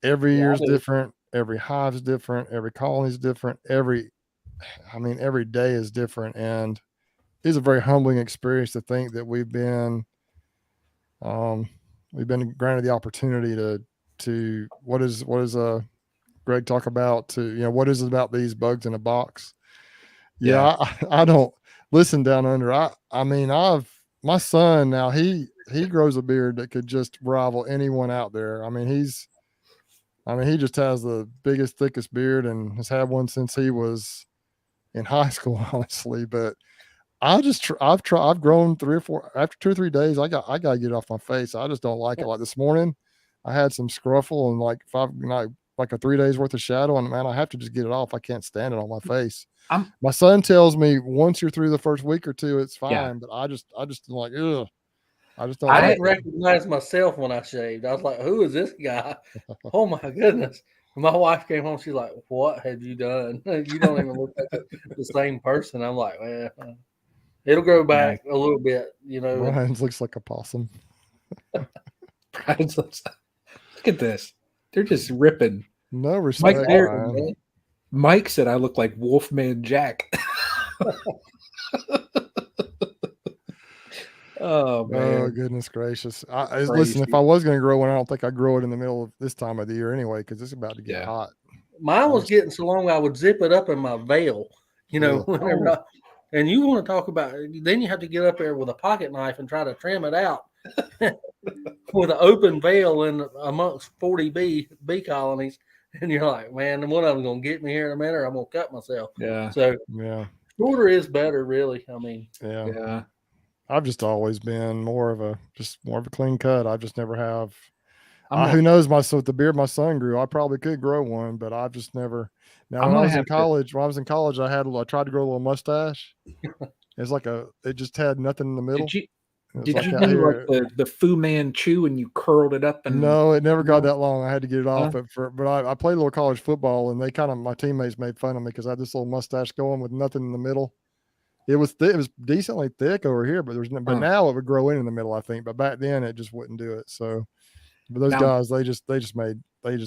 Speaker 1: Every year is different. Every hive is different. Every colony is different. Every day is different. And it's a very humbling experience to think that we've been granted the opportunity to what is Greg talk about what is it about these bugs in a box? Yeah. I don't listen down under. My son now, he grows a beard that could just rival anyone out there. He just has the biggest, thickest beard and has had one since he was in high school, honestly. But I've grown 3 or 4 after 2 or 3 days. I gotta get it off my face. I just don't like it. Like this morning, I had some scruffle and like like a 3 days worth of shadow, and man, I have to just get it off. I can't stand it on my face. My son tells me once you're through the first week or two, it's fine. But I just like, ugh. I just don't.
Speaker 3: I didn't recognize myself when I shaved. I was like, "Who is this guy?" Oh my goodness! My wife came home. She's like, "What have you done? You don't even look like the same person." I'm like, "Well, it'll grow back a little bit, you know."
Speaker 1: Brian's looks like a possum.
Speaker 2: Brian's looks. Look at this. They're just ripping.
Speaker 1: No respect, Brian.
Speaker 2: Mike said I look like Wolfman Jack. Oh man!
Speaker 1: Oh goodness gracious! Listen, if I was going to grow one, I don't think I'd grow it in the middle of this time of the year anyway, because it's about to get hot.
Speaker 3: Mine was getting so long I would zip it up in my veil, you know. Whenever and you want to talk about, then you have to get up there with a pocket knife and try to trim it out with an open veil in amongst 40 bee colonies, and you're like, man, one of them gonna get me here in a minute, or I'm gonna cut myself.
Speaker 2: Yeah.
Speaker 3: So shorter is better, really. I mean,
Speaker 2: yeah.
Speaker 1: I've just always been more of a clean cut. I just never have. Who knows? With the beard my son grew, I probably could grow one, but I've just never. Now, when I was in college, I tried to grow a little mustache. It's like it just had nothing in the middle.
Speaker 2: Did you do like the Fu Manchu and you curled it up? And
Speaker 1: no, it never got that long. I had to get it off. But I played a little college football, and my teammates made fun of me because I had this little mustache going with nothing in the middle. It was decently thick over here, but now it would grow in the middle, I think. But back then, it just wouldn't do it. So, but those guys, they just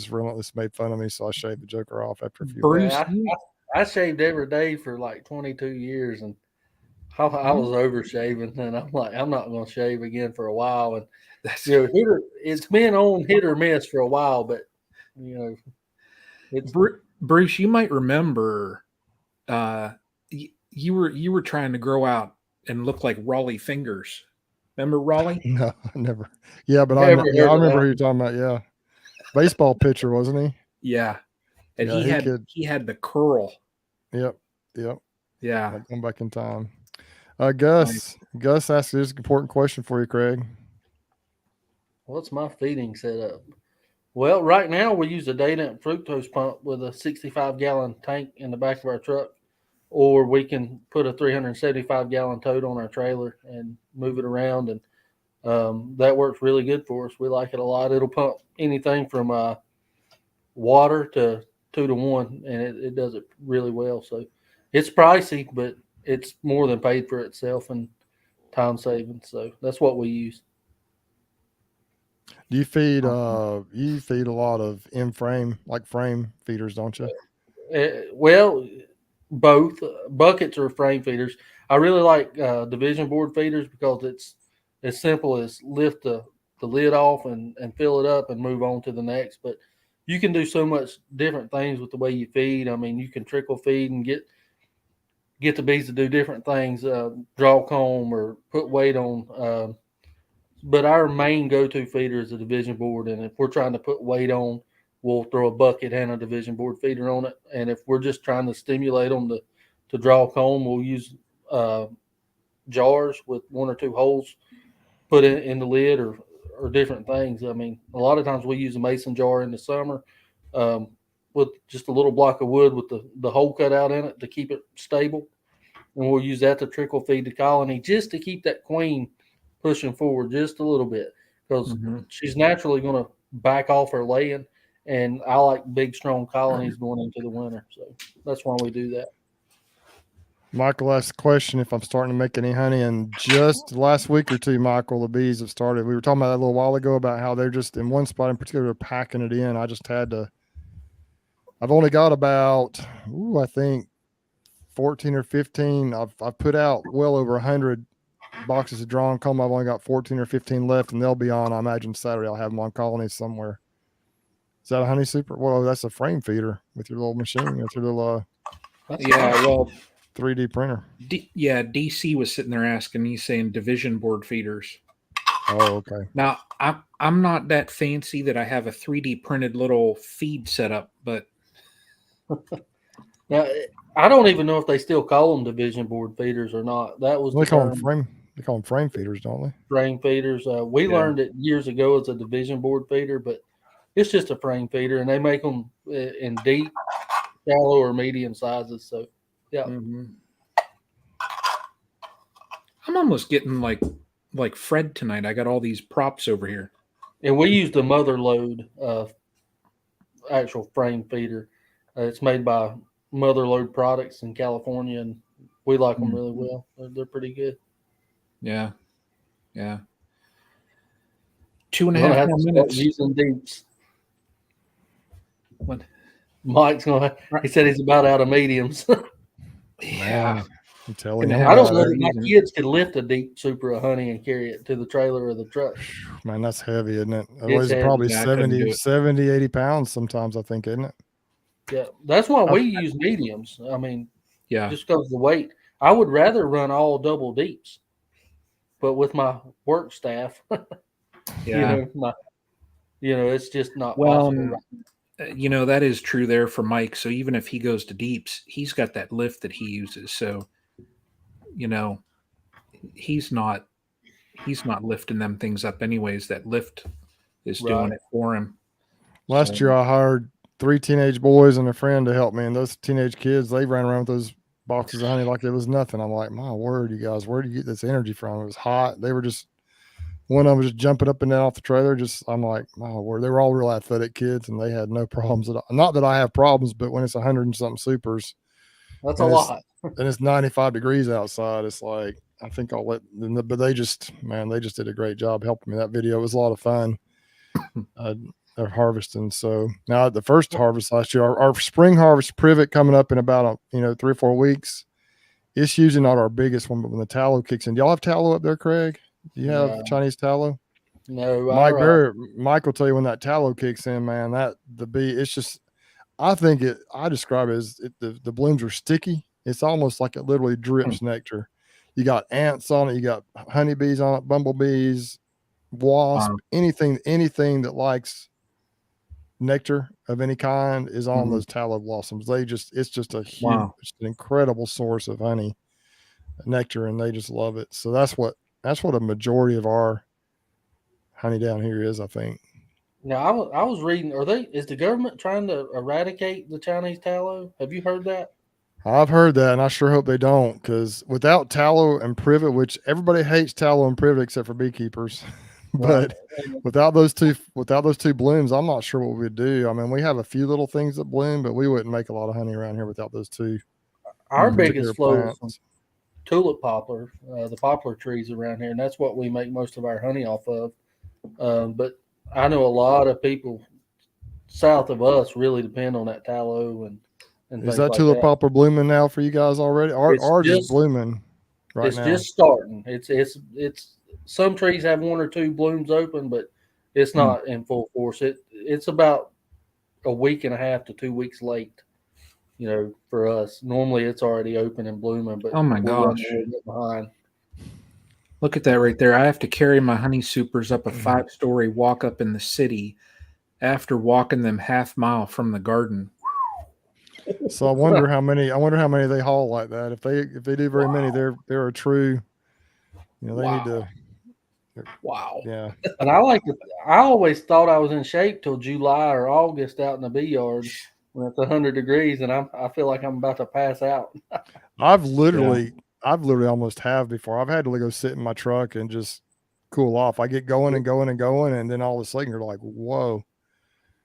Speaker 1: relentlessly made fun of me. So I shaved the joker off after a few.
Speaker 3: Bruce, I shaved every day for like 22 years, and I was over shaving, and I'm like, I'm not going to shave again for a while. And it's been on hit or miss for a while, but it's
Speaker 2: Bruce. You might remember, you were trying to grow out and look like Raleigh Fingers. Remember Raleigh?
Speaker 1: No, never. Yeah, but I remember who you're talking about. Yeah, baseball pitcher, wasn't he?
Speaker 2: Yeah, and he had the curl.
Speaker 1: Yep.
Speaker 2: Yeah,
Speaker 1: like going back in time. Gus asked this important question for you, Craig.
Speaker 3: What's my feeding setup? Well, right now we use a Daydent fructose pump with a 65-gallon tank in the back of our truck, or we can put a 375-gallon tote on our trailer and move it around, and that works really good for us. We like it a lot. It'll pump anything from water to 2 to 1, and it does it really well. So it's pricey, but it's more than paid for itself and time saving. So that's what we use.
Speaker 1: Do you feed a lot of frame feeders, don't you?
Speaker 3: Well, both buckets or frame feeders. I really like division board feeders because it's as simple as lift the lid off and fill it up and move on to the next. But you can do so much different things with the way you feed. I mean, you can trickle feed and get the bees to do different things, draw comb or put weight on. But our main go-to feeder is a division board. And if we're trying to put weight on, we'll throw a bucket and a division board feeder on it. And if we're just trying to stimulate them to draw comb, we'll use jars with 1 or 2 holes put in the lid or different things. I mean, a lot of times we use a mason jar in the summer with just a little block of wood with the hole cut out in it to keep it stable. And we'll use that to trickle feed the colony just to keep that queen pushing forward just a little bit, because she's naturally going to back off her laying. And I like big, strong colonies going into the winter. So that's why we do that.
Speaker 1: Michael asked the question if I'm starting to make any honey. And just last week or two, Michael, the bees have started. We were talking about that a little while ago about how they're just in one spot in particular packing it in. I've only got about, I think 14 or 15. I've put out well over 100 boxes of drawn comb. I've only got 14 or 15 left, and they'll be on, I imagine, Saturday. I'll have them on colonies somewhere. Is that a honey super? Well, that's a frame feeder with your little machine. With your little 3D printer.
Speaker 2: DC was sitting there asking, he's saying division board feeders.
Speaker 1: Oh, okay.
Speaker 2: Now, I'm not that fancy that I have a 3D printed little feed setup, but
Speaker 3: now I don't even know if they still call them division board feeders or not. That was
Speaker 1: They
Speaker 3: the
Speaker 1: call
Speaker 3: term.
Speaker 1: them frame. They call them frame feeders, don't they?
Speaker 3: Frame feeders. We learned it years ago as a division board feeder, but it's just a frame feeder, and they make them in deep, shallow, or medium sizes. So, yeah.
Speaker 2: Mm-hmm. I'm almost getting like Fred tonight. I got all these props over here.
Speaker 3: And we used a mother load actual frame feeder. It's made by Mother Load Products in California, and we like them really well. They're pretty good.
Speaker 2: Yeah. 2.5 more minutes.
Speaker 3: Using deeps.
Speaker 2: What?
Speaker 3: Mike's gonna. He said he's about out of mediums.
Speaker 2: Yeah.
Speaker 1: I'm telling you.
Speaker 3: I don't know that my kids could lift a deep super of honey and carry it to the trailer or the truck.
Speaker 1: Man, that's heavy, isn't it?
Speaker 3: It's
Speaker 1: Probably
Speaker 3: heavy.
Speaker 1: 70, 80 pounds sometimes, I think, isn't it?
Speaker 3: Yeah, that's why we use mediums. I mean,
Speaker 2: yeah,
Speaker 3: just because of the weight. I would rather run all double deeps, but with my work staff,
Speaker 2: yeah,
Speaker 3: it's just not possible.
Speaker 2: That is true there for Mike. So even if he goes to deeps, he's got that lift that he uses. So, he's not lifting them things up anyways. That lift is doing it for him.
Speaker 1: Last year I hired 3 teenage boys and a friend to help me, and those teenage kids, they ran around with those boxes of honey like it was nothing. I'm like, my word, you guys, where do you get this energy from? It was hot. They were just, one of them was just jumping up and down off the trailer. I'm like, my word, they were all real athletic kids, and they had no problems at all. Not that I have problems, but when it's 100 and something supers,
Speaker 3: that's a lot.
Speaker 1: And it's 95 degrees outside, it's like, I think I'll let them, but they just did a great job helping me. That video was a lot of fun. They're harvesting. So now the first harvest last year, our spring harvest privet coming up in about 3 or 4 weeks. It's usually not our biggest one, but when the tallow kicks in, do y'all have tallow up there, Craig? Do you have Chinese tallow?
Speaker 3: No.
Speaker 1: Mike will tell you when that tallow kicks in, man, it's just, I describe it as the blooms are sticky. It's almost like it literally drips nectar. You got ants on it. You got honeybees on it, bumblebees, wasp, anything that likes nectar of any kind is on those tallow blossoms. It's just a huge, it's an incredible source of honey, nectar, and they just love it. So that's what a majority of our honey down here is, I think.
Speaker 3: Now I was reading, is the government trying to eradicate the Chinese tallow? Have you heard that?
Speaker 1: I've heard that, and I sure hope they don't, because without tallow and privet, which everybody hates tallow and privet except for beekeepers, but without those two blooms, I'm not sure what we'd do. I mean, we have a few little things that bloom, but we wouldn't make a lot of honey around here without those two.
Speaker 3: Our biggest flow is tulip poplar, the poplar trees around here, and that's what we make most of our honey off of. But I know a lot of people south of us really depend on that tallow and
Speaker 1: is that tulip poplar blooming now for you guys already? Ours is blooming right now.
Speaker 3: It's just starting. It's some trees have 1 or 2 blooms open, but it's not in full force. It's about a week and a half to 2 weeks late. For us, normally it's already open and blooming. But
Speaker 2: oh my gosh,
Speaker 3: behind.
Speaker 2: Look at that right there. I have to carry my honey supers up a 5-story walk up in the city after walking them half mile from the garden.
Speaker 1: So I wonder how many they haul like that. If they do very many, they're a true, they need to.
Speaker 2: Wow.
Speaker 1: Yeah.
Speaker 3: And I always thought I was in shape till July or August out in the bee yard when it's 100 degrees, and I feel like I'm about to pass out.
Speaker 1: I've literally almost have before. I've had to go sit in my truck and just cool off. I get going and going and going, and then all of a sudden you're like, whoa.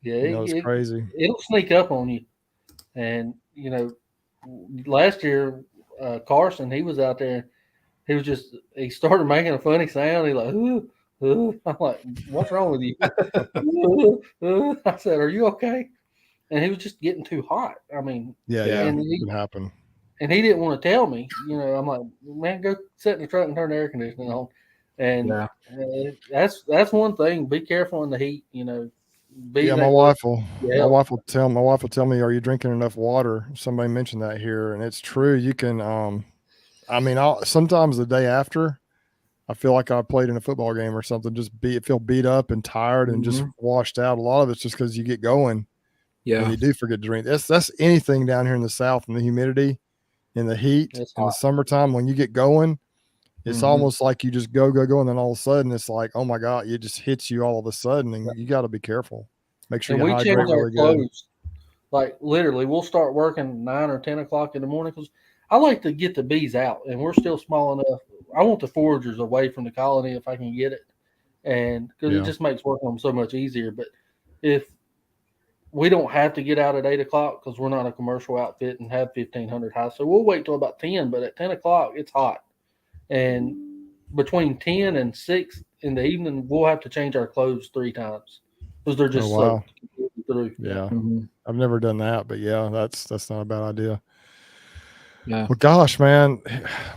Speaker 3: Yeah,
Speaker 1: it's crazy.
Speaker 3: It'll sneak up on you. And, last year, Carson, he was out there. He started making a funny sound. He's like, ooh. I'm like, what's wrong with you? I said, are you okay? And he was just getting too hot. I mean,
Speaker 1: and it can happen.
Speaker 3: And he didn't want to tell me. I'm like, man, go sit in the truck and turn the air conditioning on. And that's one thing. Be careful in the heat.
Speaker 1: My wife will tell me, are you drinking enough water? Somebody mentioned that here, and it's true. You can, sometimes the day after, I feel like I played in a football game or something, feel beat up and tired and just washed out. A lot of it's just because you get going
Speaker 2: Yeah.
Speaker 1: And you do forget to drink. That's anything down here in the South, and the humidity and the heat in the summertime when you get going. It's almost like you just go, and then all of a sudden it's like, oh my God, it just hits you all of a sudden, and you got to be careful. Make sure you hydrate really good.
Speaker 3: Like literally, we'll start working 9 or 10 o'clock in the morning because I like to get the bees out, and we're still small enough. I want the foragers away from the colony if I can get it, and because it just makes working them so much easier. But if we don't have to get out at 8 o'clock because we're not a commercial outfit and have 1,500 hives, so we'll wait till about 10. But at 10 o'clock, it's hot. And between 10 and 6 in the evening, we'll have to change our clothes 3 times because they're just soaked through.
Speaker 1: Yeah. I've never done that, but yeah, that's not a bad idea.
Speaker 2: Yeah.
Speaker 1: Well, gosh, man,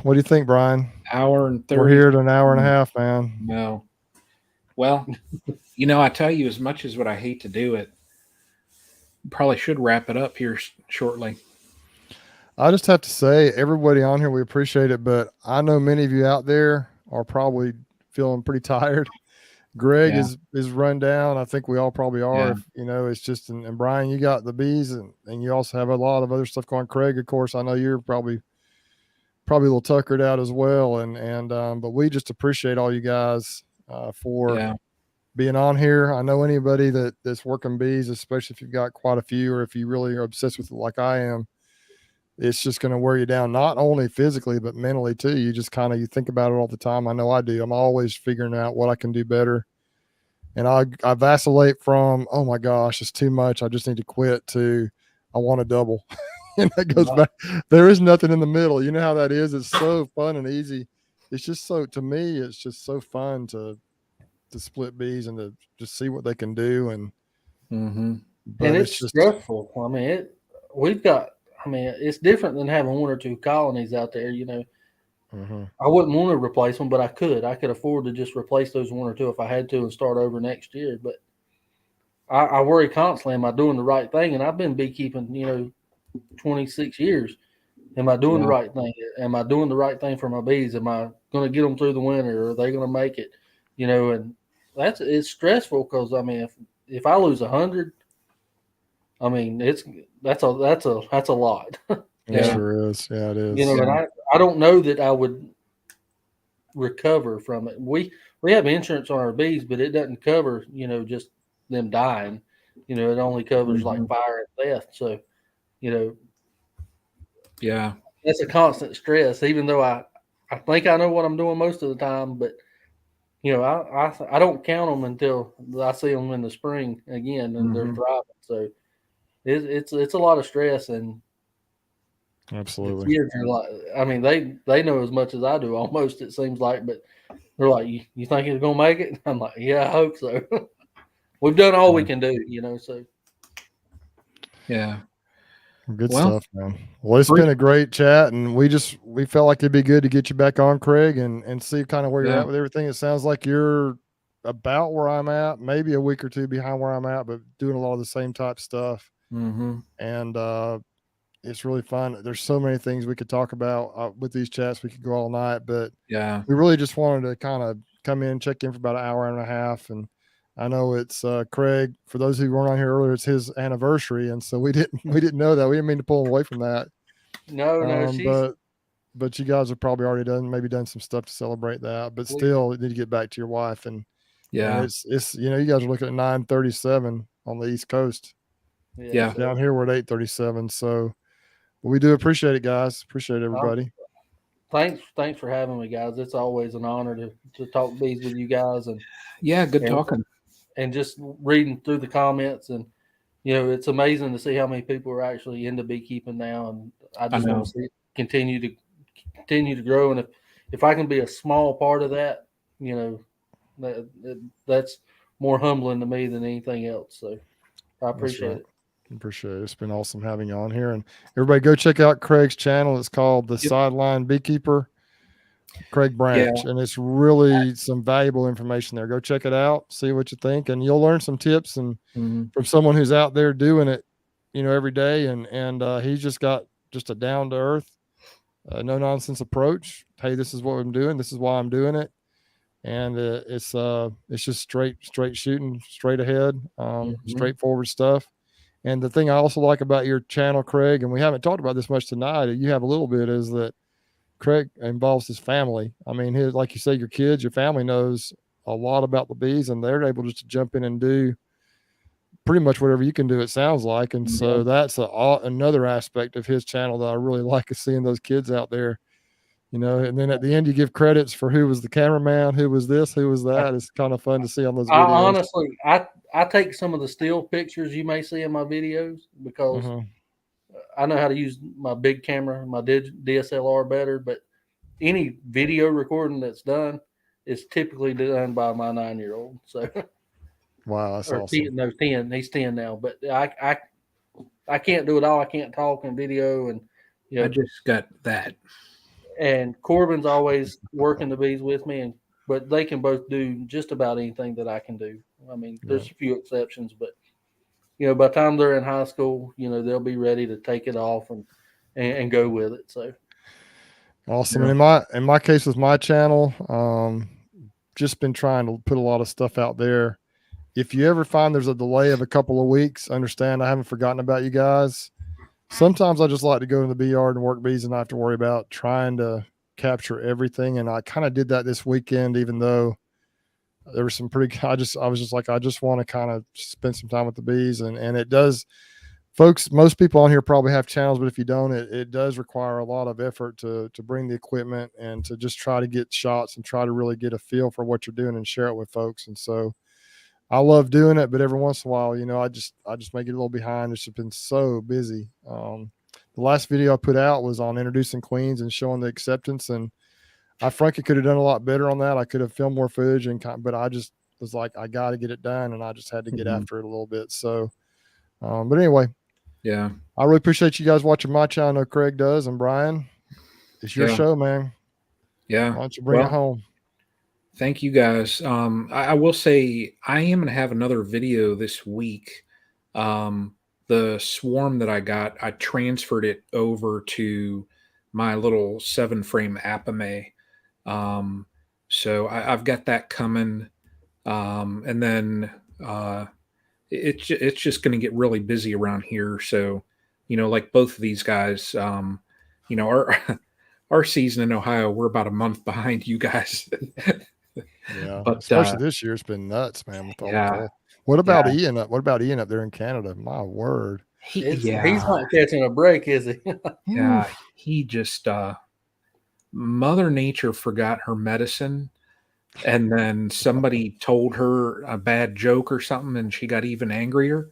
Speaker 1: what do you think, Brian?
Speaker 2: Hour and 30.
Speaker 1: We're here at an hour and a half, man.
Speaker 2: No. Well, I tell you, as much as what I hate to do it, probably should wrap it up here shortly.
Speaker 1: I just have to say, everybody on here, we appreciate it, but I know many of you out there are probably feeling pretty tired. Greg is run down. I think we all probably are.
Speaker 2: Yeah.
Speaker 1: It's just, and Brian, you got the bees, and you also have a lot of other stuff going. Craig, of course, I know you're probably a little tuckered out as well. But we just appreciate all you guys for being on here. I know anybody that's working bees, especially if you've got quite a few, or if you really are obsessed with it like I am, it's just going to wear you down, not only physically, but mentally too. You just you think about it all the time. I know I do. I'm always figuring out what I can do better. And I vacillate from, oh my gosh, it's too much, I just need to quit, to I want to double. And that goes back. There is nothing in the middle. You know how that is. It's so fun and easy. It's just to me, it's just so fun to split bees and to just see what they can do. And
Speaker 3: it's just stressful. I mean, it's different than having 1 or 2 colonies out there. I wouldn't want to replace them, but I could afford to just replace those 1 or 2 if I had to and start over next year. But I worry constantly, am I doing the right thing? And I've been beekeeping 26 years. Am I doing the right thing? Am I doing the right thing for my bees? Am I going to get them through the winter? Or are they going to make it? And it's stressful because if I lose 100, that's a lot.
Speaker 1: It sure is. Yeah, it is.
Speaker 3: And I don't know that I would recover from it. We have insurance on our bees, but it doesn't cover just them dying. It only covers like fire and theft. So that's a constant stress. Even though I think I know what I'm doing most of the time, but I don't count them until I see them in the spring again and they're thriving. So it's a lot of stress. And
Speaker 1: absolutely,
Speaker 3: the kids are like, they know as much as I do almost, it seems like, but they're like, you think it's gonna make it? I'm like, yeah, I hope so. We've done all we can do, so
Speaker 2: yeah.
Speaker 1: Good stuff, man. Well, it's been a great chat, and we felt like it'd be good to get you back on, Craig, and see kind of where you're at with everything. It sounds like you're about where I'm at, maybe a week or 2 behind where I'm at, but doing a lot of the same type stuff. And it's really fun. There's so many things we could talk about with these chats. We could go all night, but we really just wanted to kind of come in, check in for about an hour and a half. And I know it's Craig, for those who weren't on here earlier, it's his anniversary. And so we didn't know that. We didn't mean to pull him away from that.
Speaker 3: No,
Speaker 1: but you guys have probably already done some stuff to celebrate that, but still you need to get back to your wife. And it's you guys are looking at 9:37 on the East Coast. Down here we're at 8:37. So we do appreciate it, guys. Appreciate everybody.
Speaker 3: Thanks for having me, guys. It's always an honor to talk bees with you guys. And
Speaker 2: good talking.
Speaker 3: And just reading through the comments, and it's amazing to see how many people are actually into beekeeping now. And I just want to see it continue to grow. And if I can be a small part of that, that's more humbling to me than anything else. So I appreciate it.
Speaker 1: Appreciate it. It's been awesome having you on here. And everybody go check out Craig's channel. It's called the Sideline Beekeeper, Craig Branch. And it's really some valuable information there. Go check it out, see what you think, and you'll learn some tips and from someone who's out there doing it, every day. And he's just got a down to earth, no nonsense approach. Hey, this is what I'm doing. This is why I'm doing it. And it's just straight shooting, straight ahead, straightforward stuff. And the thing I also like about your channel, Craig, and we haven't talked about this much tonight, you have a little bit, is that Craig involves his family. I mean, like you say, your kids, your family knows a lot about the bees, and they're able just to jump in and do pretty much whatever you can do, it sounds like. And so that's another aspect of his channel that I really like, is seeing those kids out there, you know. And then at the end, you give credits for who was the cameraman, who was this, who was that. It's kind of fun to see on those videos.
Speaker 3: Honestly, I take some of the still pictures you may see in my videos because I know how to use my big camera, my DSLR better, but any video recording that's done is typically done by my 9-year-old. So,
Speaker 1: wow, that's awesome.
Speaker 3: 10. He's 10 now, but I can't do it all. I can't talk and video, and
Speaker 2: I just got that.
Speaker 3: And Corbin's always working the bees with me, but they can both do just about anything that I can do. I mean, there's a few exceptions, but by the time they're in high school, they'll be ready to take it off and go with it. So
Speaker 1: awesome. And in my case with my channel, just been trying to put a lot of stuff out there. If you ever find there's a delay of a couple of weeks, understand I haven't forgotten about you guys. Sometimes I just like to go in the bee yard and work bees and not have to worry about trying to capture everything. And I kind of did that this weekend, even though there was some pretty, I was just like, I just want to kind of spend some time with the bees. And it does, folks, most people on here probably have channels, but if you don't, it does require a lot of effort to bring the equipment and to just try to get shots and try to really get a feel for what you're doing and share it with folks. And so I love doing it, but every once in a while, I just may get a little behind. It's just been so busy. The last video I put out was on introducing queens and showing the acceptance, and I frankly could have done a lot better on that. I could have filmed more footage, but I just was like, I got to get it done, and I just had to get after it a little bit. So, but anyway,
Speaker 2: yeah, I
Speaker 1: really appreciate you guys watching my channel. I know Craig does, and Brian, it's your show, man.
Speaker 2: Yeah,
Speaker 1: why don't you bring it home?
Speaker 2: Thank you guys. I will say I am going to have another video this week. The swarm that I got, I transferred it over to my little 7-frame Apame. So I've got that coming. And then it's just going to get really busy around here. So, like both of these guys, our season in Ohio, we're about a month behind you guys.
Speaker 1: Yeah, but especially this year, it's been nuts, man. With all the cold. What about Ian? What about Ian up there in Canada? My word,
Speaker 3: he's not catching a break, is he?
Speaker 2: Yeah, he just Mother Nature forgot her medicine, and then somebody told her a bad joke or something, and she got even angrier.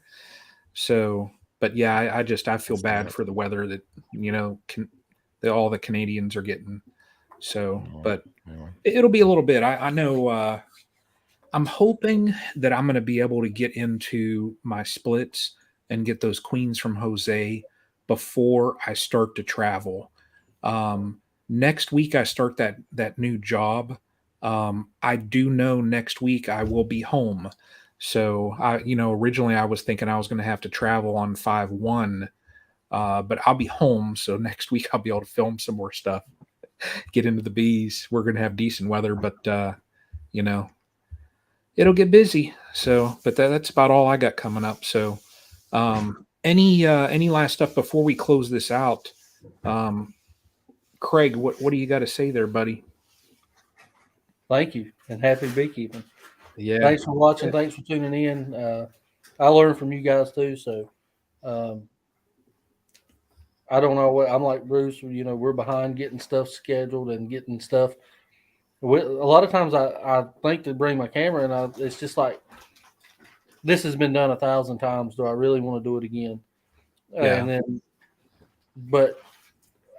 Speaker 2: So, but yeah, I feel bad for the weather that that all the Canadians are getting. So, but it'll be a little bit. I know. I'm hoping that I'm going to be able to get into my splits and get those queens from Jose before I start to travel. Next week I start that new job. I do know next week I will be home. So originally I was thinking I was going to have to travel on 5/1, but I'll be home. So next week I'll be able to film some more stuff. Get into the bees. We're going to have decent weather, but it'll get busy. So, but that's about all I got coming up. So, any last stuff before we close this out? Craig, what do you got to say there, buddy?
Speaker 3: Thank you, and happy beekeeping.
Speaker 2: Yeah.
Speaker 3: Thanks for watching. Thanks for tuning in. I learned from you guys too. So, I don't know what I'm like, Bruce. We're behind getting stuff scheduled and getting stuff. A lot of times I think to bring my camera, and it's just like, this has been done 1,000 times. Do I really want to do it again?
Speaker 2: Yeah.
Speaker 3: But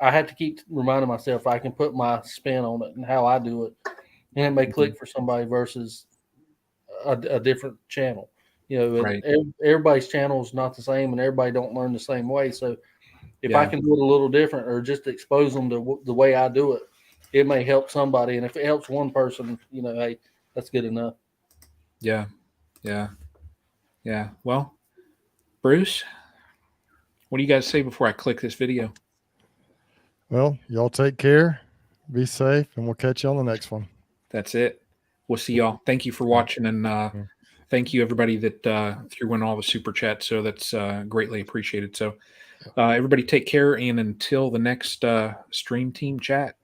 Speaker 3: I have to keep reminding myself I can put my spin on it and how I do it, and it may click for somebody versus a different channel.
Speaker 2: Right.
Speaker 3: Everybody's channel is not the same, and everybody don't learn the same way. So if I can do it a little different, or just expose them to the way I do it, it may help somebody. And if it helps one person, hey, that's good enough.
Speaker 2: Yeah. Well, Bruce, what do you guys say before I click this video?
Speaker 1: Well, y'all take care, be safe, and we'll catch you on the next one.
Speaker 2: That's it. We'll see y'all. Thank you for watching, and thank you everybody that threw in all the super chats. So that's greatly appreciated. So everybody take care, and until the next stream team chat.